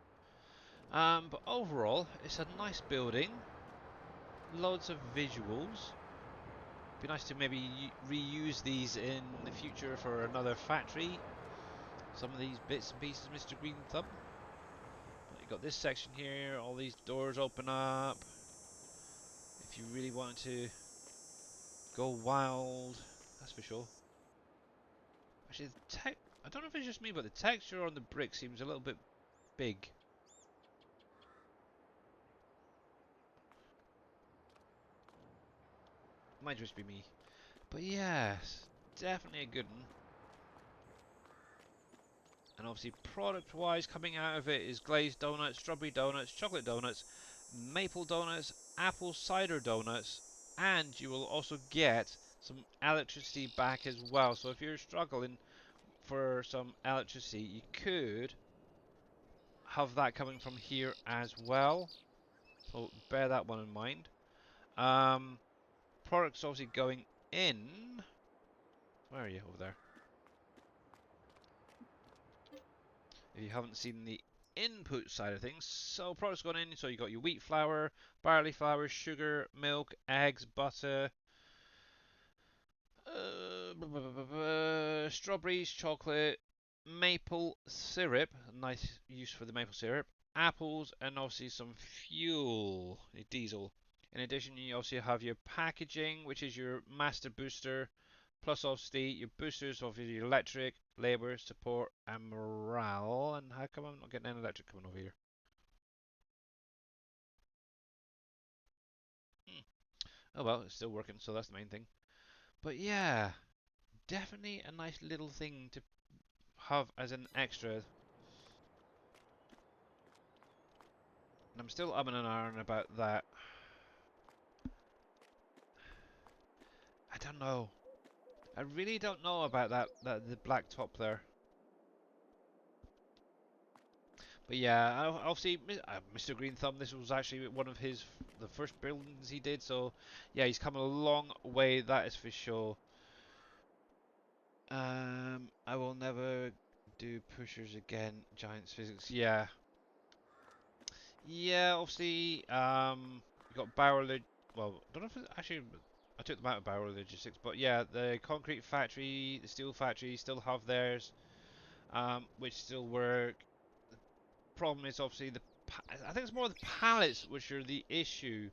But overall, it's a nice building. Loads of visuals. Be nice to maybe reuse these in the future for another factory. Some of these bits and pieces, Mr. Green Thumb. You got this section here, all these doors open up. If you really wanted to go wild, that's for sure. Actually, I don't know if it's just me, but the texture on the brick seems a little bit big. Might just be me. But yes, definitely a good one. And obviously, product-wise, coming out of it is glazed donuts, strawberry donuts, chocolate donuts, maple donuts, apple cider donuts, and you will also get some electricity back as well. So if you're struggling for some electricity, you could have that coming from here as well. So bear that one in mind. Products obviously going in. Where are you? Over there. If you haven't seen the input side of things, so products going in. So you got your wheat flour, barley flour, sugar, milk, eggs, butter, strawberries, chocolate, maple syrup, nice use for the maple syrup, apples, and obviously some fuel, diesel. In addition, you also have your packaging, which is your master booster, plus obviously your boosters of your electric, labour, support, and morale. And how come I'm not getting any electric coming over here? Oh well, it's still working, so that's the main thing. But yeah, definitely a nice little thing to have as an extra. And I'm still umming and ahhing about that. I don't know. I really don't know about that the black top there. But yeah, obviously, Mr. Green Thumb, this was actually one of the first buildings he did. So yeah, he's come a long way. That is for sure. I will never do pushers again. Giants physics. Yeah, yeah. Obviously, you got barrel. Well, I don't know if it's actually. I took them out of barrel logistics, but yeah, the concrete factory, the steel factory still have theirs, which still work. Problem is obviously I think it's more the pallets which are the issue.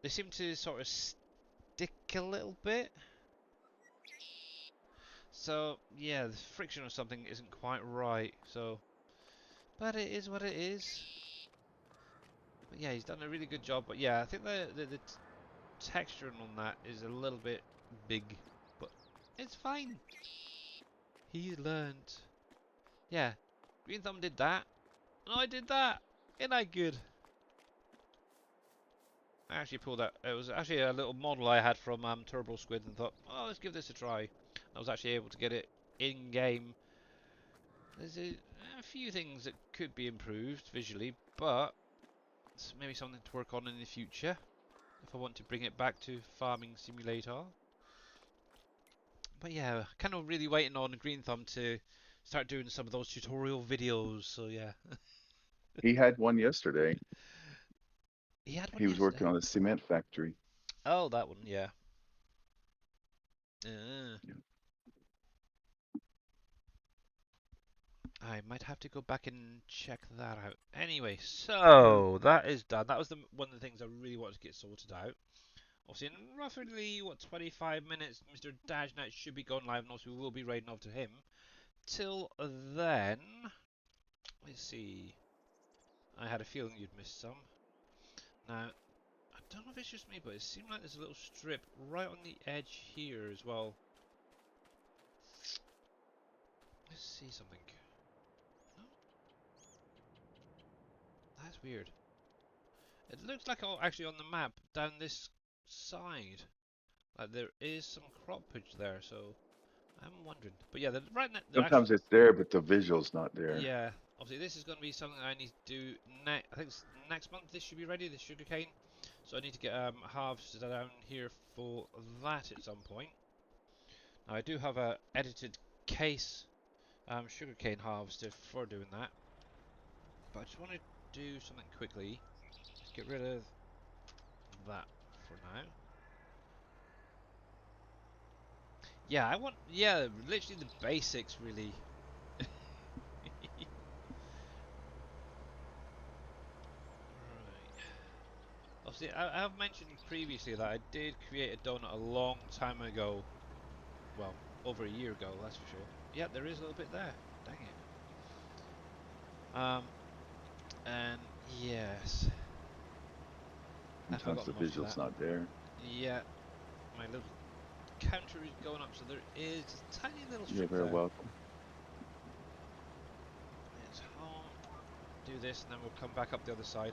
They seem to sort of stick a little bit. So yeah, the friction or something isn't quite right. So, but it is what it is. But yeah, he's done a really good job. But yeah, I think the texturing on that is a little bit big, but it's fine. He's learned. Yeah, Green Thumb did that, and I did that. Ain't I good? I actually pulled out. It was actually a little model I had from Turbo Squid, and thought, oh, let's give this a try. I was actually able to get it in game. There's a few things that could be improved visually, but it's maybe something to work on in the future if I want to bring it back to Farming Simulator. But yeah, kind of really waiting on Green Thumb to start doing some of those tutorial videos. So yeah, He had one yesterday. He had one He was yesterday. working on a cement factory. Oh, that one, yeah. Uh, Yeah. I might have to go back and check that out. Anyway, so that is done. That was one of the things I really wanted to get sorted out. Obviously, in roughly, what, 25 minutes, Mr. Dajnat should be going live, and also we will be raiding off to him. Till then, let's see. I had a feeling you'd missed some. Now, I don't know if it's just me, but it seemed like there's a little strip right on the edge here as well. Let's see something. No? That's weird. It looks like actually on the map down this side, like there is some croppage there, so I'm wondering. But yeah, they're actually, Sometimes it's there, but the visual's not there. yeah. Obviously, this is going to be something I need to do next. I think it's next month. This should be ready. The sugarcane. So I need to get harvested down here for that at some point. Now I do have a edited case sugarcane harvester for doing that, but I just want to do something quickly. Just get rid of that for now. Yeah, literally the basics really. Right. Obviously, I have mentioned previously that I did create a donut a long time ago. Well, over a year ago, that's for sure. Yeah, there is a little bit there. Dang it. And yes, I've Sometimes forgotten the most of visual's that. not there. Yeah, my little counter is going up, so there is a tiny little You're strip very there. welcome. It's home. Do this, and then we'll come back up the other side.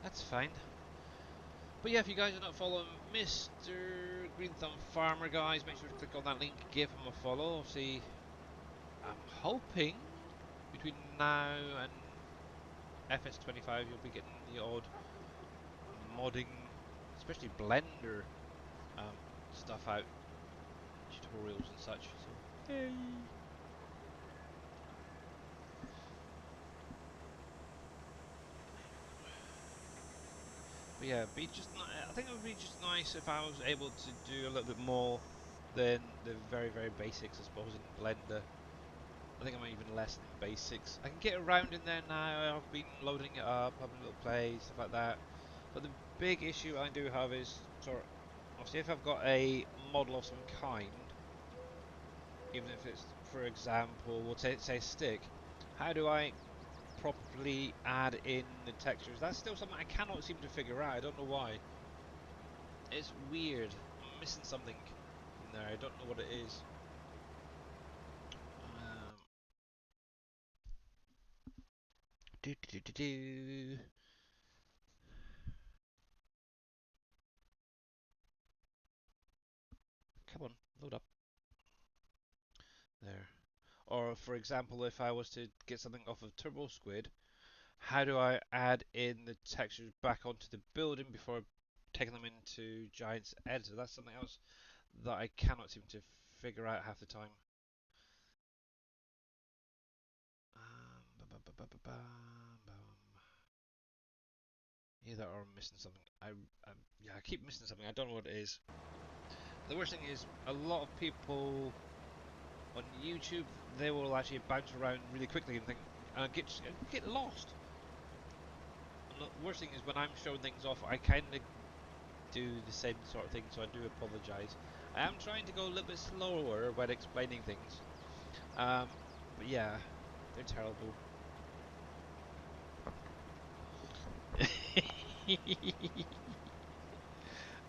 That's fine. But yeah, if you guys are not following Mr. Green Thumb Farmer, guys, make sure to click on that link, give him a follow. Obviously, I'm hoping between now and FS25 you'll be getting the odd modding, especially Blender stuff out, tutorials and such. So, yay! But yeah, I think it would be just nice if I was able to do a little bit more than the very, very basics, I suppose, in Blender. I think I'm even less than basics. I can get around in there now. I've been loading it up, having a little play, stuff like that. But the big issue I do have is, obviously, if I've got a model of some kind, even if it's, for example, we'll say stick, how do I properly add in the textures? That's still something I cannot seem to figure out. I don't know why. It's weird. I'm missing something in there. I don't know what it is. Do do do do do. Come on, load up. There. Or for example, if I was to get something off of Turbo Squid, how do I add in the textures back onto the building before taking them into Giant's Editor? That's something else that I cannot seem to figure out half the time. Either or I'm missing something. Yeah, I keep missing something. I don't know what it is. The worst thing is, a lot of people on YouTube, they will actually bounce around really quickly and think, and get lost. And the worst thing is when I'm showing things off, I kind of do the same sort of thing, so I do apologise. I am trying to go a little bit slower when explaining things. But yeah, they're terrible.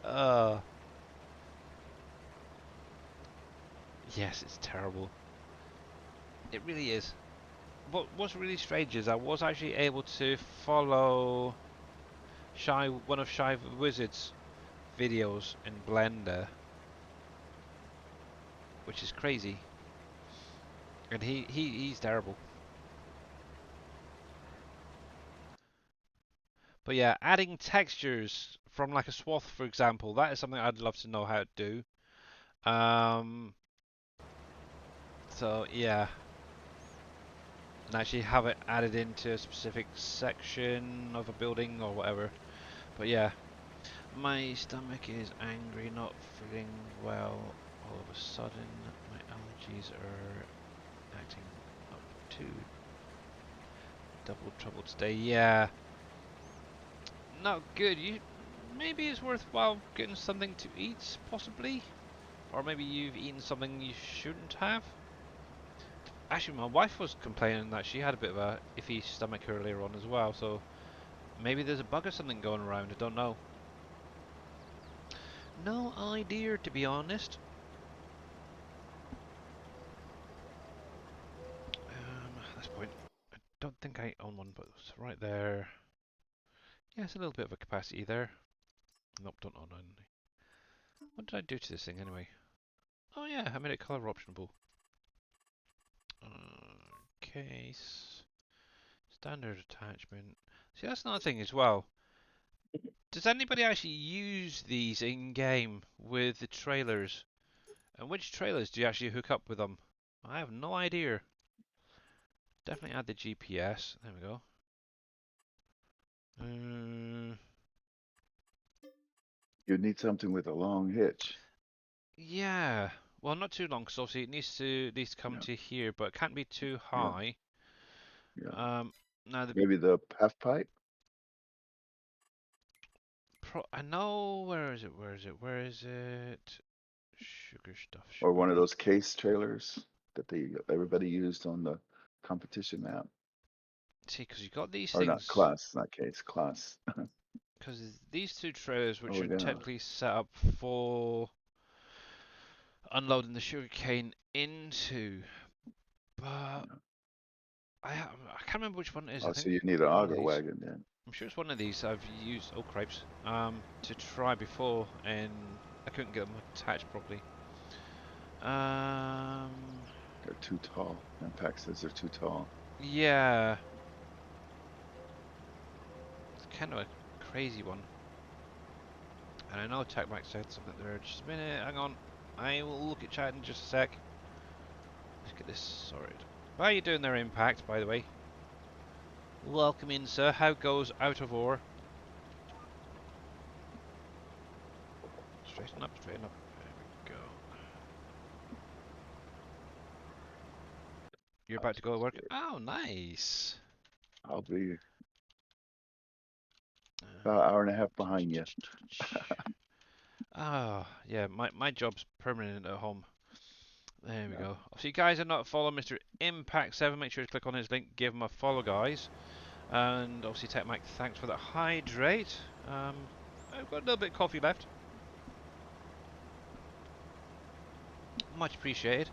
uh, yes, it's terrible. It really is. But what's really strange is I was actually able to follow one of Shy Wizard's videos in Blender, which is crazy. And he's terrible. But yeah, adding textures from like a swath, for example, that is something I'd love to know how to do. So yeah, and actually have it added into a specific section of a building or whatever. But yeah, my stomach is angry, not feeling well. All of a sudden, my allergies are acting up to double trouble today. Yeah, not good. You maybe it's worthwhile getting something to eat, possibly, or maybe you've eaten something you shouldn't have. Actually, my wife was complaining that she had a bit of a iffy stomach earlier on as well, so maybe there's a bug or something going around. I don't know. No idea, to be honest. At this point, I don't think I own one, but it's right there. Yeah, it's a little bit of a capacity there. Nope, don't own any. What did I do to this thing anyway? Oh yeah, I made it color optionable. Case. Standard attachment. See, that's another thing as well. Does anybody actually use these in-game with the trailers? And which trailers do you actually hook up with them? I have no idea. Definitely add the GPS. There we go. You need something with a long hitch. Yeah. Well, not too long, because obviously it needs to at least come Yeah, to here, but it can't be too yeah, high. yeah. Now the Maybe the half pipe I know where is it? Where is it? Where is it? Sugar stuff. or Sugar. one of those case trailers that everybody used on the competition map. See, because you got these Or not things. class, not case, class. Because these two trailers, which Oh are yeah. technically set up for unloading the sugarcane into, but Yeah. I can't remember which one it is. I Oh, so think you need an it's one of auger these. wagon then. I'm sure it's one of these I've used. Oh cripes! To try before, and I couldn't get them attached properly. They're too tall. Impact says they're too tall. Yeah, it's kind of a crazy one. And I know TechMax said something there. Just a minute, hang on. I will look at chat in just a sec. Let's get this sorted. How are you doing there, Impact, by the way? Welcome in, sir. How goes out of ore? Straighten up, straighten up. There we go. You're about to go to work? Oh, nice. I'll be Uh, about an hour and a half behind you. Ah, yeah, my job's permanent at home. There we go. So you guys are not following Mr. Impact 7, make sure to click on his link, give him a follow, guys. And obviously, Tech Mike, thanks for that hydrate. I've got a little bit of coffee left. Much appreciated.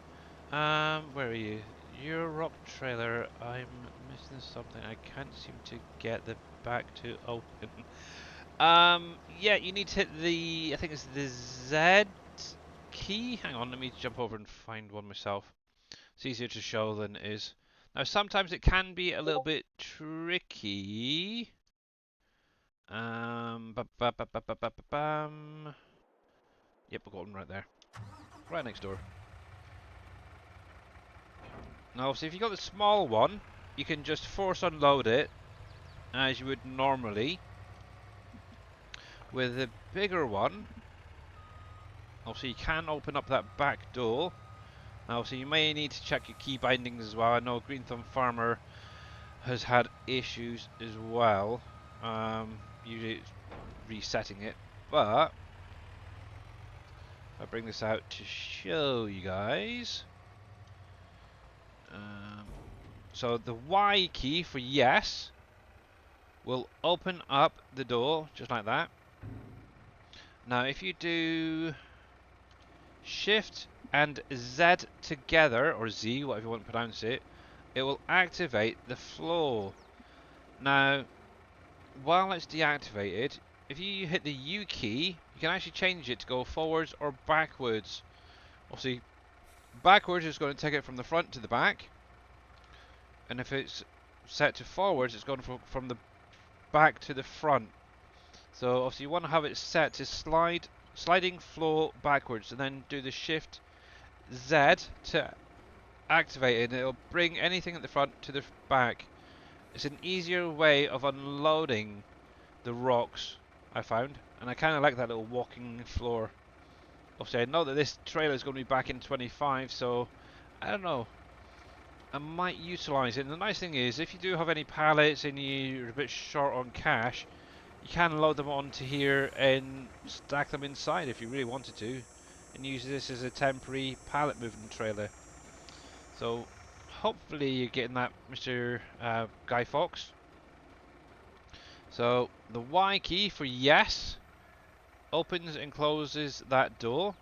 Where are you? Your rock trailer. I'm missing something. I can't seem to get the back to open. Yeah, you need to hit the, I think it's the Z key. Hang on, let me jump over and find one myself. It's easier to show than it is. Now, sometimes it can be a little bit tricky. Bam. Yep, we've got one right there. Right next door. Now, so if you got the small one, you can just force unload it as you would normally. With the bigger one, also you can open up that back door. Now, so you may need to check your key bindings as well. I know Green Thumb Farmer has had issues as well. Usually it's resetting it, but I'll bring this out to show you guys. So the Y key for yes will open up the door just like that. Now if you do Shift and Z together, or Z, whatever you want to pronounce it, it will activate the floor. Now, while it's deactivated, if you hit the U key, you can actually change it to go forwards or backwards. Obviously, backwards is going to take it from the front to the back, and if it's set to forwards, it's going from the back to the front. So obviously you want to have it set to sliding floor backwards, and then do the Shift Z to activate it, and it'll bring anything at the front to the back. It's an easier way of unloading the rocks I found, and I kind of like that little walking floor. Obviously, I know that this trailer is going to be back in 25, so I don't know. I might utilise it. And the nice thing is, if you do have any pallets and you're a bit short on cash, you can load them onto here and stack them inside if you really wanted to, and use this as a temporary pallet moving trailer. So hopefully you're getting that, Mr. Guy Fawkes. So the Y key for yes opens and closes that door.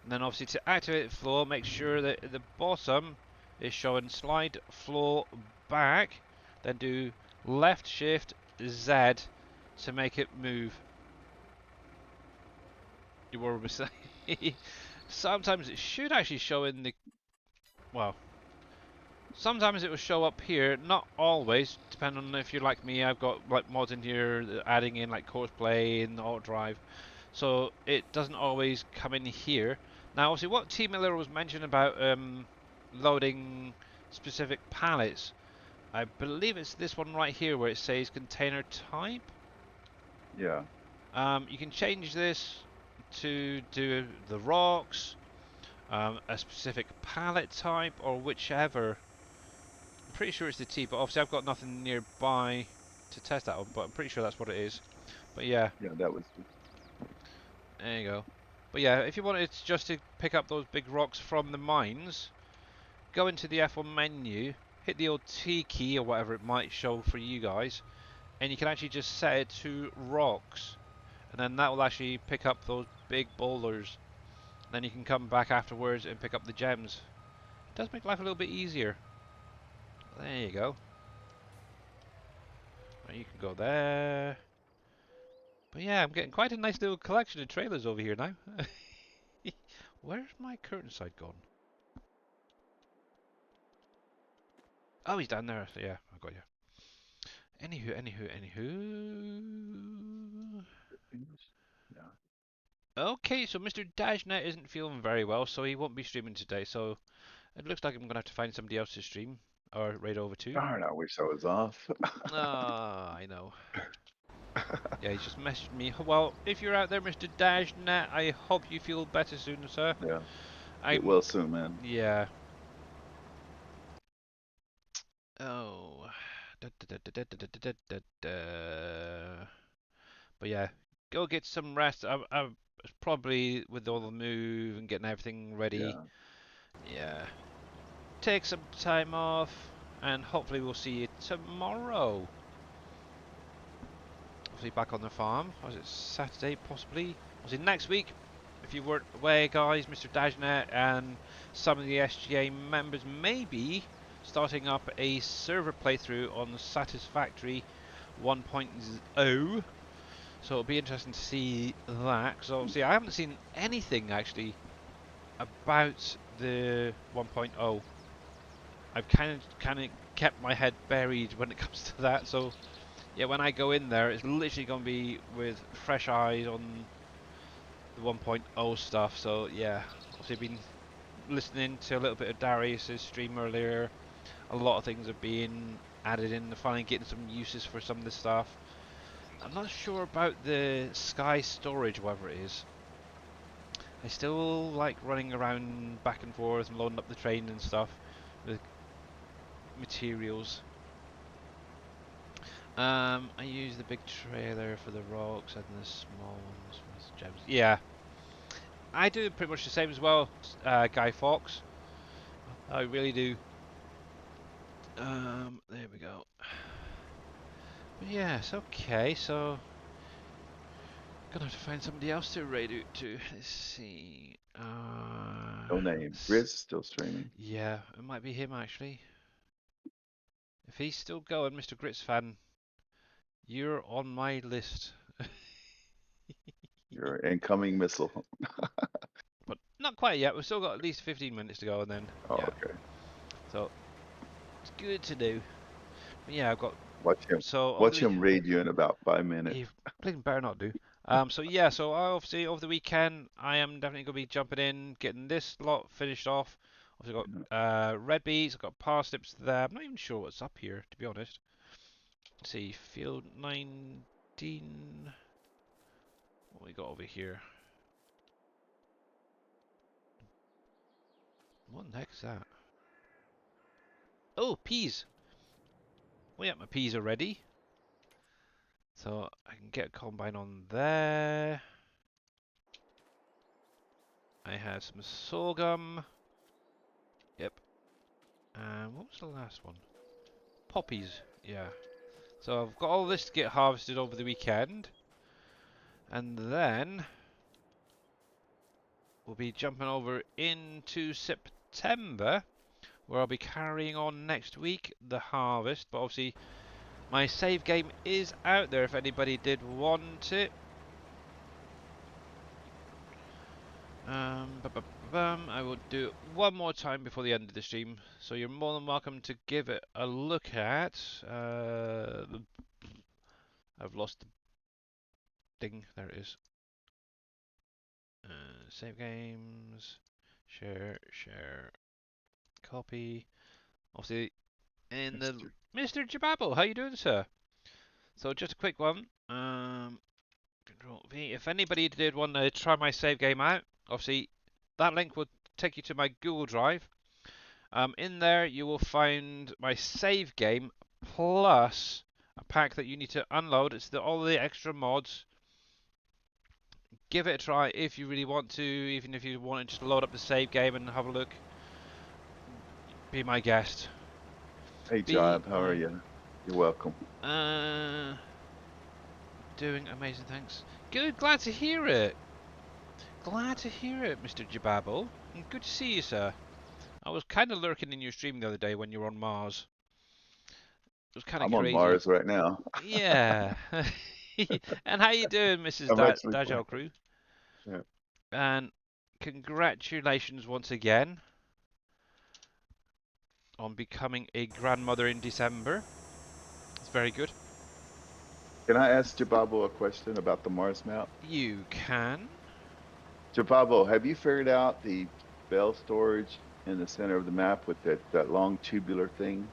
And then obviously to activate the floor, make sure that at the bottom is showing slide floor back. Then do left shift Z to make it move. You were saying. Sometimes it should actually show in the, well, sometimes it will show up here, not always, depending on if you're like me. I've got like mods in here adding in like Courseplay and Auto Drive, so it doesn't always come in here. Now obviously what T Miller was mentioning about loading specific pallets, I believe it's this one right here where it says container type. Yeah. You can change this to do the rocks, a specific pallet type, or whichever. I'm pretty sure it's the T, but obviously I've got nothing nearby to test that on, but I'm pretty sure that's what it is. But yeah, Yeah, that was. there you go. But yeah, if you wanted just to pick up those big rocks from the mines, go into the F1 menu, hit the old T key or whatever it might show for you guys, and you can actually just set it to rocks, and then that will actually pick up those big boulders. Then you can come back afterwards and pick up the gems. It does make life a little bit easier. There you go. Right, you can go there. But yeah, I'm getting quite a nice little collection of trailers over here now. Where's my curtain side gone? Oh, he's down there. Yeah, I got you. Anywho. Yeah. Okay, so Mr. Dashnet isn't feeling very well, so he won't be streaming today. So it looks like I'm gonna have to find somebody else to stream or raid over to. Darn, I wish I was off. Ah, I know. Yeah, he just messaged me. Well, if you're out there, Mr. Dashnet, I hope you feel better soon, sir. Yeah. Get I'm. well soon, man. Yeah. Oh. Da, da, da, da, da, da, da, da, da. But yeah, go get some rest. I'm probably with all the move and getting everything ready. Yeah. Yeah. Take some time off, and hopefully we'll see you tomorrow. Obviously back on the farm. Was it Saturday, possibly? Obviously next week, if you weren't aware, guys, Mr. Dashnet and some of the SGA members may be starting up a server playthrough on Satisfactory 1.0. So it'll be interesting to see that. Because obviously I haven't seen anything actually about the 1.0. I've kind of kept my head buried when it comes to that. So yeah, when I go in there, it's literally going to be with fresh eyes on the 1.0 stuff. So yeah, obviously I've been listening to a little bit of Darius's stream earlier. A lot of things are being added in, finally getting some uses for some of this stuff. I'm not sure about the sky storage, whatever it is. I still like running around back and forth and loading up the train and stuff with materials. I use the big trailer for the rocks and the small ones with gems. Yeah, I do pretty much the same as well, Guy Fawkes. I really do. There we go. But yes, okay, so gonna have to find somebody else to raid out to. Let's see. No name. Grizz is still streaming. Yeah, it might be him actually. If he's still going, Mr. Grits fan, you're on my list. Your incoming missile. But not quite yet. We've still got at least 15 minutes to go, and then Oh, yeah. okay. So it's good to do. But yeah, I've got. Watch him. So Watch him raid you in about 5 minutes. he bleeding better not do. So yeah, so obviously over the weekend I am definitely gonna be jumping in, getting this lot finished off. Obviously got red beets, I've got parsnips there. I'm not even sure what's up here, to be honest. Let's see, field 19. What we got over here? What the heck is that? Oh, peas! We have my peas already. So I can get a combine on there. I have some sorghum. Yep. And what was the last one? Poppies. Yeah. So I've got all this to get harvested over the weekend. And then we'll be jumping over into September, where I'll be carrying on next week the harvest. But obviously my save game is out there if anybody did want it. I will do it one more time before the end of the stream, so you're more than welcome to give it a look at. I've lost the thing. There it is. Save games, share, copy. Obviously, in the Mr. Jababo, how you doing, sir? So just a quick one. Control V. If anybody did want to try my save game out, obviously that link will take you to my Google Drive. In there you will find my save game plus a pack that you need to unload. It's all the extra mods. Give it a try if you really want to, even if you want to just load up the save game and have a look. Be my guest. Hey, Job, how are you? You're welcome. Doing amazing, thanks. Good, glad to hear it. Glad to hear it, Mr. Jababo. And good to see you, sir. I was kind of lurking in your stream the other day when you were on Mars. It was kind of I'm on crazy. Mars right now. Yeah. And how you doing, Mrs. I'm actually Dajal Crew? Yeah. And congratulations once again on becoming a grandmother in December. It's very good. Can I ask Jababo a question about the Mars map? You can. Jababo, have you figured out the bell storage in the center of the map with that long tubular thing?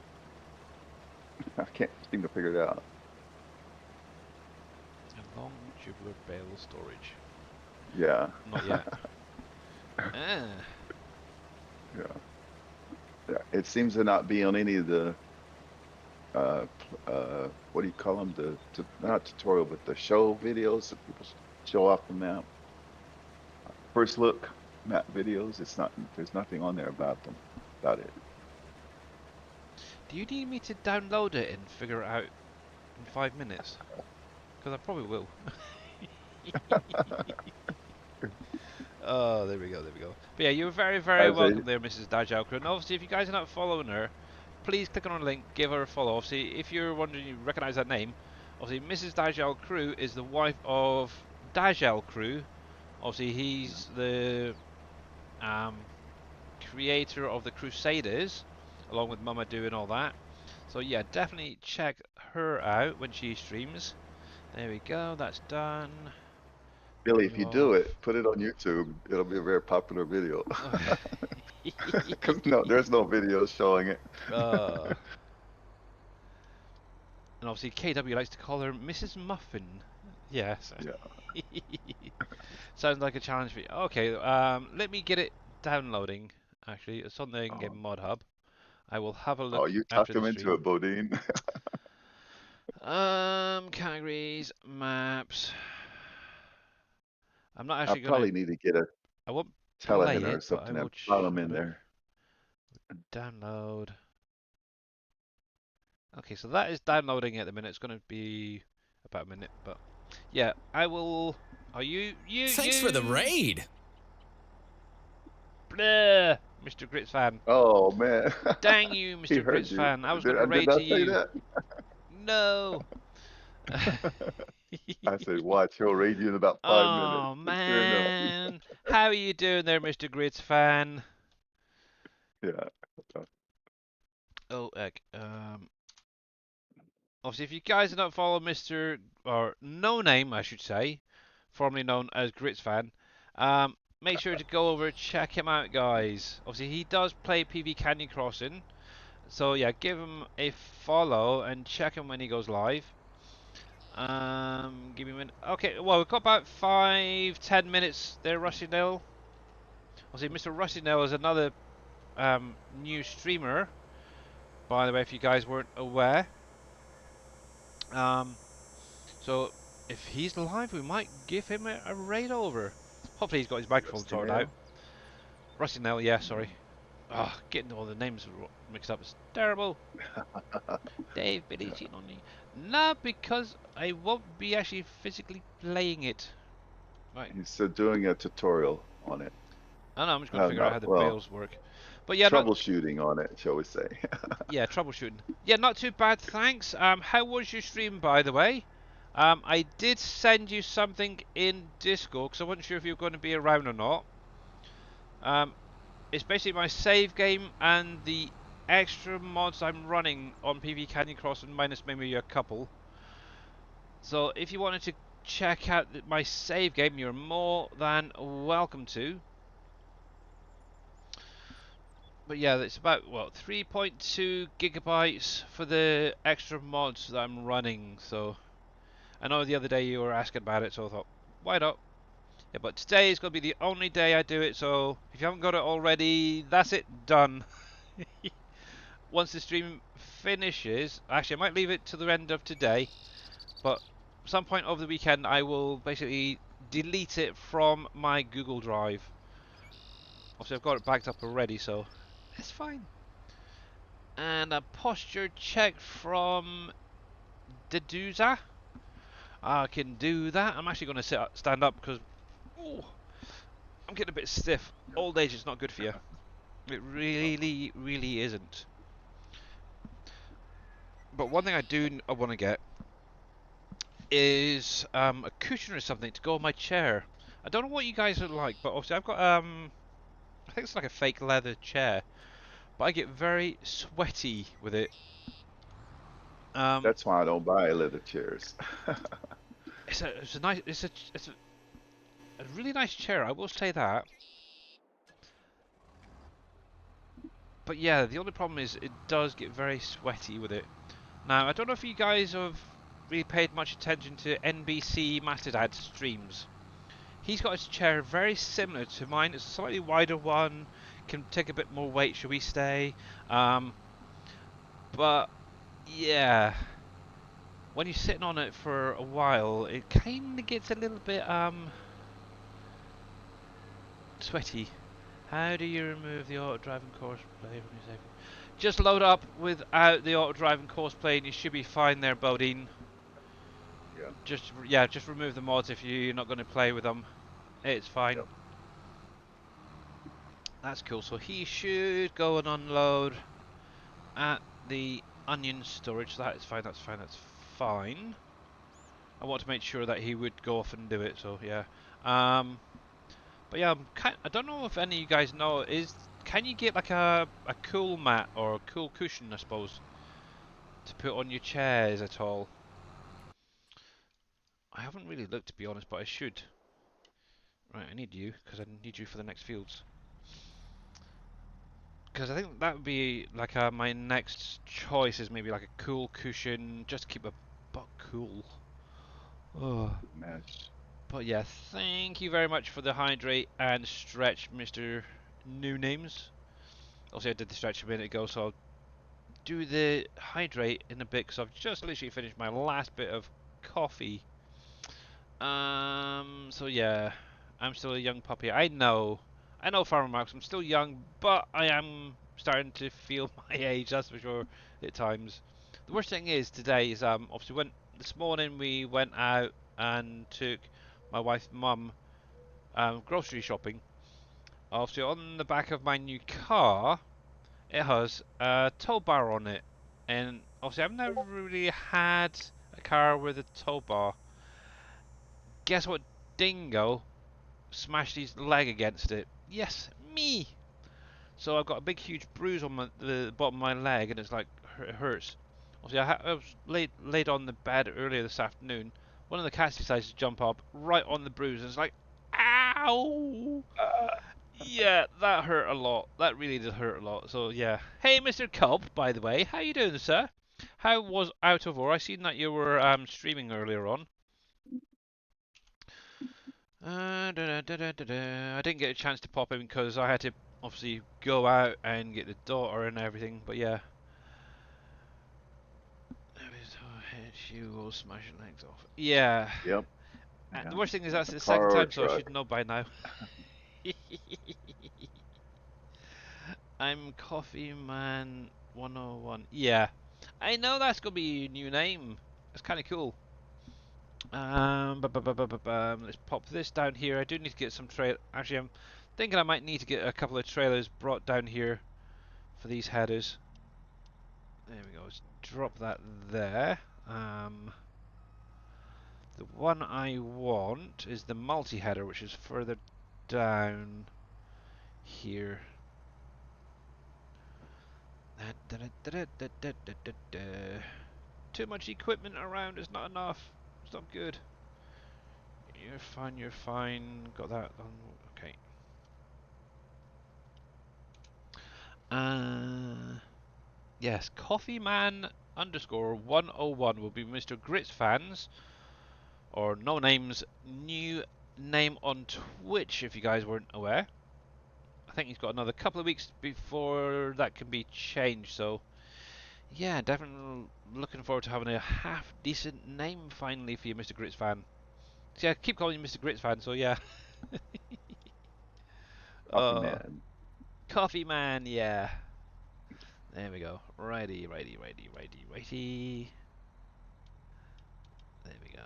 I can't seem to figure it out. A long tubular bale storage. Yeah. Not yet. Ah. Yeah. Yeah. It seems to not be on any of the what do you call them? Not tutorial, but the show videos that people show off the map. First look map videos. It's not. There's nothing on there about it. Do you need me to download it and figure it out in 5 minutes? Because I probably will. Oh, there we go. But yeah, you're very, very welcome there, Mrs. Dajalker. And obviously, if you guys are not following her, please click on her link, give her a follow. Obviously, if you're wondering, you recognise that name. Obviously, Mrs. Dajal Crew is the wife of Dajal Crew. Obviously, he's the creator of the Crusaders, along with Mamadou and all that. So yeah, definitely check her out when she streams. There we go, that's done. Billy, if you do it, put it on YouTube. It'll be a very popular video. Because no, there's no video showing it. And obviously KW likes to call her Mrs. Muffin. Yes. Yeah. Sounds like a challenge for you. Okay, let me get it downloading. Actually, it's on the in-game mod hub. I will have a look. Oh, you talked him into it, Bodine. Categories, maps. I'm not actually I probably need to get a I won't telehandler or something and file them in there. Download. Okay, so that is downloading at the minute. It's going to be about a minute, but yeah, I will. Are you? Thanks for the raid. Bleh, Mr. Grits fan. Oh man. Dang you, Mr. Grits fan. I was going to raid to you. Did I say that? No. I said, watch, he'll raid you in about 5 minutes. Oh man, how are you doing there, Mr. Grits fan? Yeah. Oh, heck. Obviously, if you guys are not following Mr. or No Name, I should say, formerly known as Grits fan, make sure to go over check him out, guys. Obviously, he does play PV Canyon Crossing, So yeah, give him a follow and check him when he goes live. Give me a minute. Okay, well we've got about 5-10 minutes there, Rusty Nail. I'll see Mr. Rusty Nail is another new streamer, by the way, if you guys weren't aware. So if he's live, we might give him a raid over. Hopefully he's got his microphone Rusty sorted out. nail. Rusty Nail, yeah, sorry. Ah, getting all the names mixed up is terrible. Dave, Billy, Yeah. cheating on me. Not because I won't be actually physically playing it. Right. He's doing a tutorial on it. I know, I'm just going to figure out how Not the well, bales work. But yeah, not troubleshooting on it, shall we say? yeah, troubleshooting. Yeah, not too bad, thanks. How was your stream, by the way? I did send you something in Discord because I wasn't sure if you were going to be around or not. It's basically my save game and the extra mods I'm running on PV Canyon Crossing minus maybe a couple. So if you wanted to check out my save game, you're more than welcome to. But yeah, it's about, what, 3.2 gigabytes for the extra mods that I'm running. So I know the other day you were asking about it, so I thought, why not? Yeah, but today is going to be the only day I do it, so if you haven't got it already, that's it, done. Once the stream finishes, actually I might leave it to the end of today, but some point over the weekend I will basically delete it from my Google Drive. Obviously I've got it backed up already, so it's fine. And a posture check from Deduza. I can do that. I'm actually going to stand up because I'm getting a bit stiff. Old age is not good for you. It really, really isn't. But one thing I do want to get is a cushion or something to go on my chair. I don't know what you guys are like, but obviously I've got I think it's like a fake leather chair, but I get very sweaty with it. That's why I don't buy leather chairs. It's a nice, it's a really nice chair. I will say that. But yeah, the only problem is it does get very sweaty with it. Now I don't know if you guys have really paid much attention to NBC Matadad's streams. He's got his chair very similar to mine. It's a slightly wider one, can take a bit more weight, shall we say. But yeah, when you're sitting on it for a while, it kind of gets a little bit sweaty. How do you remove the auto driving course play when you're saving? Just load up without the auto driving course play and you should be fine there, Bodine. Yeah. Just remove the mods if you're not going to play with them. It's fine. Yep. That's cool. So he should go and unload at the onion storage. So that is fine. That's fine. That's fine. I want to make sure that he would go off and do it. So yeah. But yeah, I don't know if any of you guys know. Can you get like a cool mat or a cool cushion, I suppose, to put on your chairs at all? I haven't really looked, to be honest, but I should. Right, I need you because I need you for the next fields. Because I think that would be like my next choice is maybe like a cool cushion just to keep a butt cool. Oh. Mesh. But yeah, thank you very much for the hydrate and stretch, Mr. New Names. Also, I did the stretch a minute ago, so I'll do the hydrate in a bit because I've just literally finished my last bit of coffee. So yeah, I'm still a young puppy. I know, Farmer Marks. I'm still young, but I am starting to feel my age. That's for sure. At times, the worst thing is today is obviously this morning we went out and took my wife's mum grocery shopping. Obviously, on the back of my new car, it has a tow bar on it, and obviously I've never really had a car with a tow bar. Guess what dingo smashed his leg against it? Yes, me! So I've got a big huge bruise on the bottom of my leg and it's like, it hurts. Obviously I was laid on the bed earlier this afternoon. One of the cats decides to jump up right on the bruise and it's like, ow! Ah, Yeah, that hurt a lot. That really did hurt a lot. So yeah. Hey, Mr. Cobb, by the way, how you doing, sir? How was Out of War? I seen that you were streaming earlier on. I didn't get a chance to pop in because I had to obviously go out and get the daughter and everything. But yeah. She will smash your legs off. Yeah. Yep. The Yeah. worst thing is that's the Car second or a time, so I truck. should know by now. I'm Coffee Man 101. Yeah. I know that's gonna be your new name. That's kind of cool. Let's pop this down here. I do need to get some trail. Actually, I'm thinking I might need to get a couple of trailers brought down here for these headers. There we go. Let's drop that there. The one I want is the multi-header, which is further down here. Too much equipment around is not enough. It's not good. You're fine, you're fine. Got that on. Okay. Yes, Coffeeman underscore 101 will be Mr. Grits fans, or No Name's new name on Twitch, if you guys weren't aware. I think he's got another couple of weeks before that can be changed, so yeah, definitely looking forward to having a half decent name finally for you, Mr. Grits fan. See, I keep calling you Mr. Grits fan, so yeah. Coffee uh, man. Coffee Man, yeah. There we go. Righty, righty, righty, righty, righty. There we go.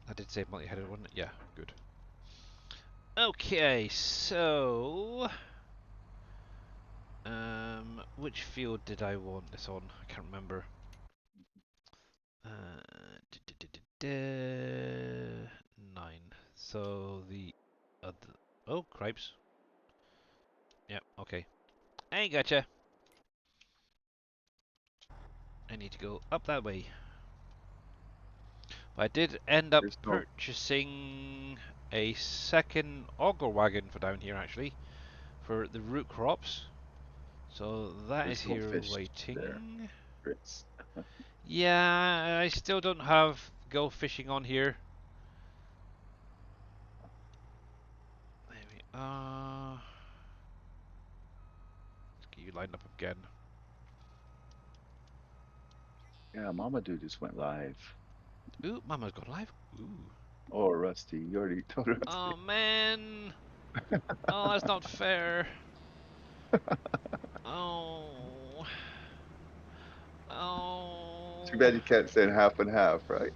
I did say multi-headed, wasn't it? Yeah, good. Okay, so which field did I want this on? I can't remember. Uh, 9. So the other. Oh, cripes. Yep. Okay. I gotcha. I need to go up that way. I did end up There's no purchasing a second auger wagon for down here actually for the root crops. So that is there's no here fish there. waiting. Grits. Yeah, I still don't have go fishing on here. There we are. Let's get you lined up again. Yeah, Mama Dude just went live. Ooh, Mama's gone live. Ooh. Oh, Rusty. You already told Rusty. Oh man. Oh, that's not fair. Oh. Too Oh. bad you can't send half and half, right?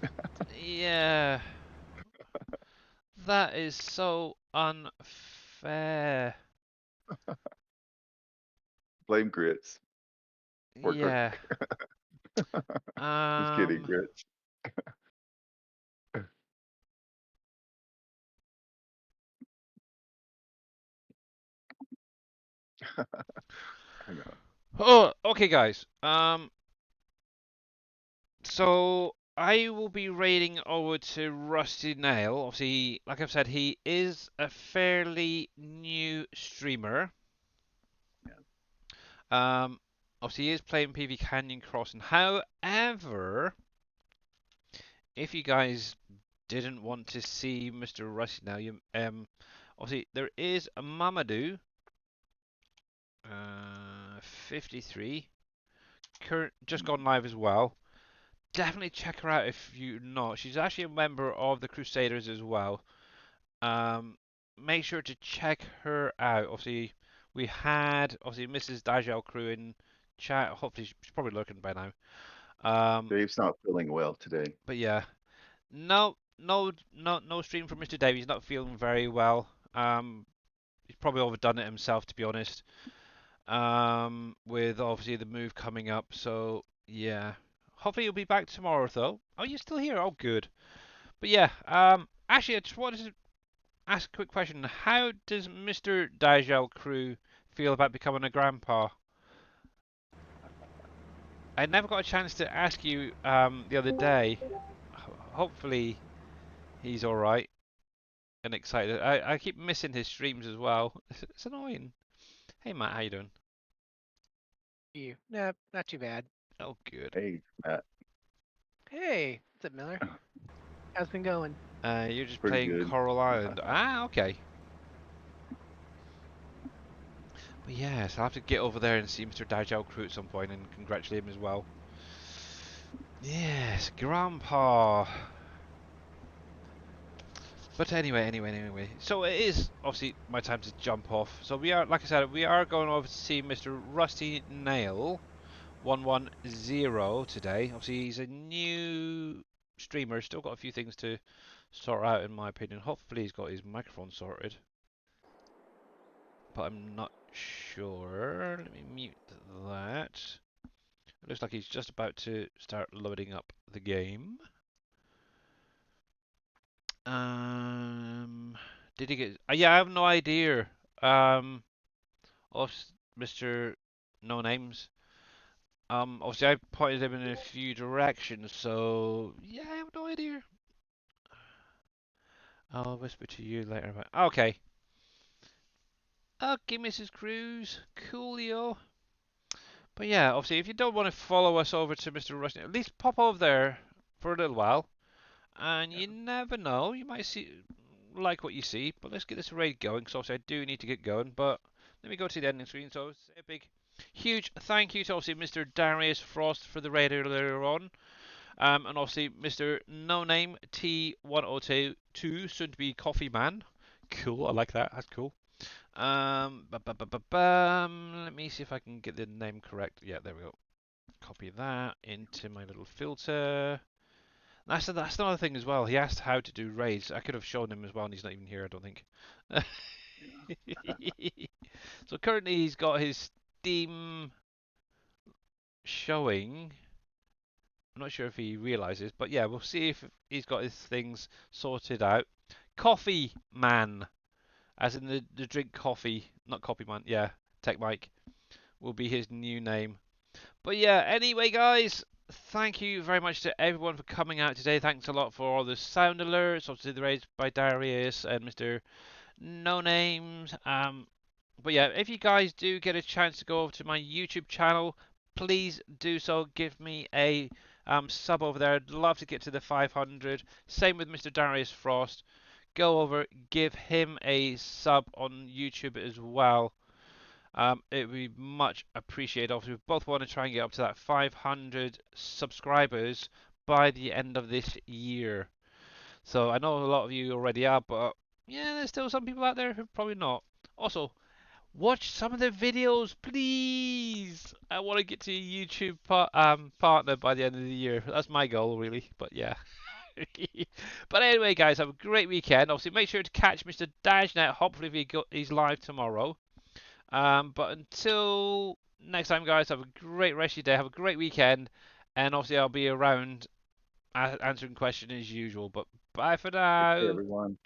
Yeah. That is so unfair. Blame Grits or Greg. Yeah. Just kidding, Um. Grits. I know. Oh, okay, guys. So I will be raiding over to Rusty Nail. Obviously, like I've said, he is a fairly new streamer. Um, obviously, he is playing PV Canyon Crossing. However, if you guys didn't want to see Mr. Rusty Nail, obviously there is a Mamadou, 53, just gone live as well. Definitely check her out if you're not. She's actually a member of the Crusaders as well. Make sure to check her out. Obviously, we had obviously Mrs. Dajel crew in chat. Hopefully, she's probably looking by now. Dave's not feeling well today. But yeah, no stream from Mr. Dave. He's not feeling very well. He's probably overdone it himself, to be honest. With obviously the move coming up. So yeah, hopefully you'll be back tomorrow though. Oh, you're still here. Oh, good. But yeah, actually, I just wanted to ask a quick question. How does Mr. Dajel crew feel about becoming a grandpa? I never got a chance to ask you the other day. Hopefully he's all right. and excited. I keep missing his streams as well. It's annoying. Hey Matt, how you doing? You? Nah, not too bad. Oh, good. Hey, Matt. Hey, what's up, Miller? How's it been going? You're just Pretty playing good. Coral Island. Ah, okay. But yes, I'll have to get over there and see Mr. Dajal Crew at some point and congratulate him as well. Yes, Grandpa. But anyway. So it is obviously my time to jump off. So we are, like I said, we are going over to see Mr. Rusty Nail 110 today. Obviously he's a new streamer, still got a few things to sort out in my opinion. Hopefully he's got his microphone sorted. But I'm not sure. Let me mute that. It looks like he's just about to start loading up the game. Did he get? Yeah, I have no idea. Of Mr. No Names. Obviously I pointed him in a few directions, so yeah, I have no idea. I'll whisper to you later about. Okay. Okay, Mrs. Cruz, coolio. But yeah, obviously, if you don't want to follow us over to Mr. Rusty, at least pop over there for a little while, and you never know, you might see like what you see. But let's get this raid going, because obviously I do need to get going. But let me go to the ending screen. So it's a big, huge thank you to obviously Mr. Darius Frost for the raid earlier on, and obviously Mr. No Name T1022, soon to be Coffee Man. Cool, I like that. That's cool. Let me see if I can get the name correct. Yeah, there we go. Copy that into my little filter. That's another thing as well. He asked how to do raids. I could have shown him as well, and he's not even here, I don't think. So currently he's got his Steam showing. I'm not sure if he realizes, but yeah, we'll see if he's got his things sorted out. Coffee Man, as in the drink coffee, not Coffee Man. Yeah, Tech Mike will be his new name. But yeah, anyway, guys, thank you very much to everyone for coming out today. Thanks a lot for all the sound alerts, obviously the raids by Darius and Mr. No Names. But yeah, if you guys do get a chance to go over to my YouTube channel, please do so. Give me a sub over there. I'd love to get to the 500. Same with Mr. Darius Frost. Go over, give him a sub on YouTube as well. It would be much appreciated. Obviously, we both want to try and get up to that 500 subscribers by the end of this year. So I know a lot of you already are, but yeah, there's still some people out there who probably not. Also, watch some of the videos, please. I want to get to a YouTube partner by the end of the year. That's my goal, really. But yeah. But anyway, guys, have a great weekend. Obviously, make sure to catch Mr. Dajnet. Hopefully, he's live tomorrow. But until next time, guys, have a great rest of your day. Have a great weekend. And obviously, I'll be around answering questions as usual. But bye for Take care, now. everyone.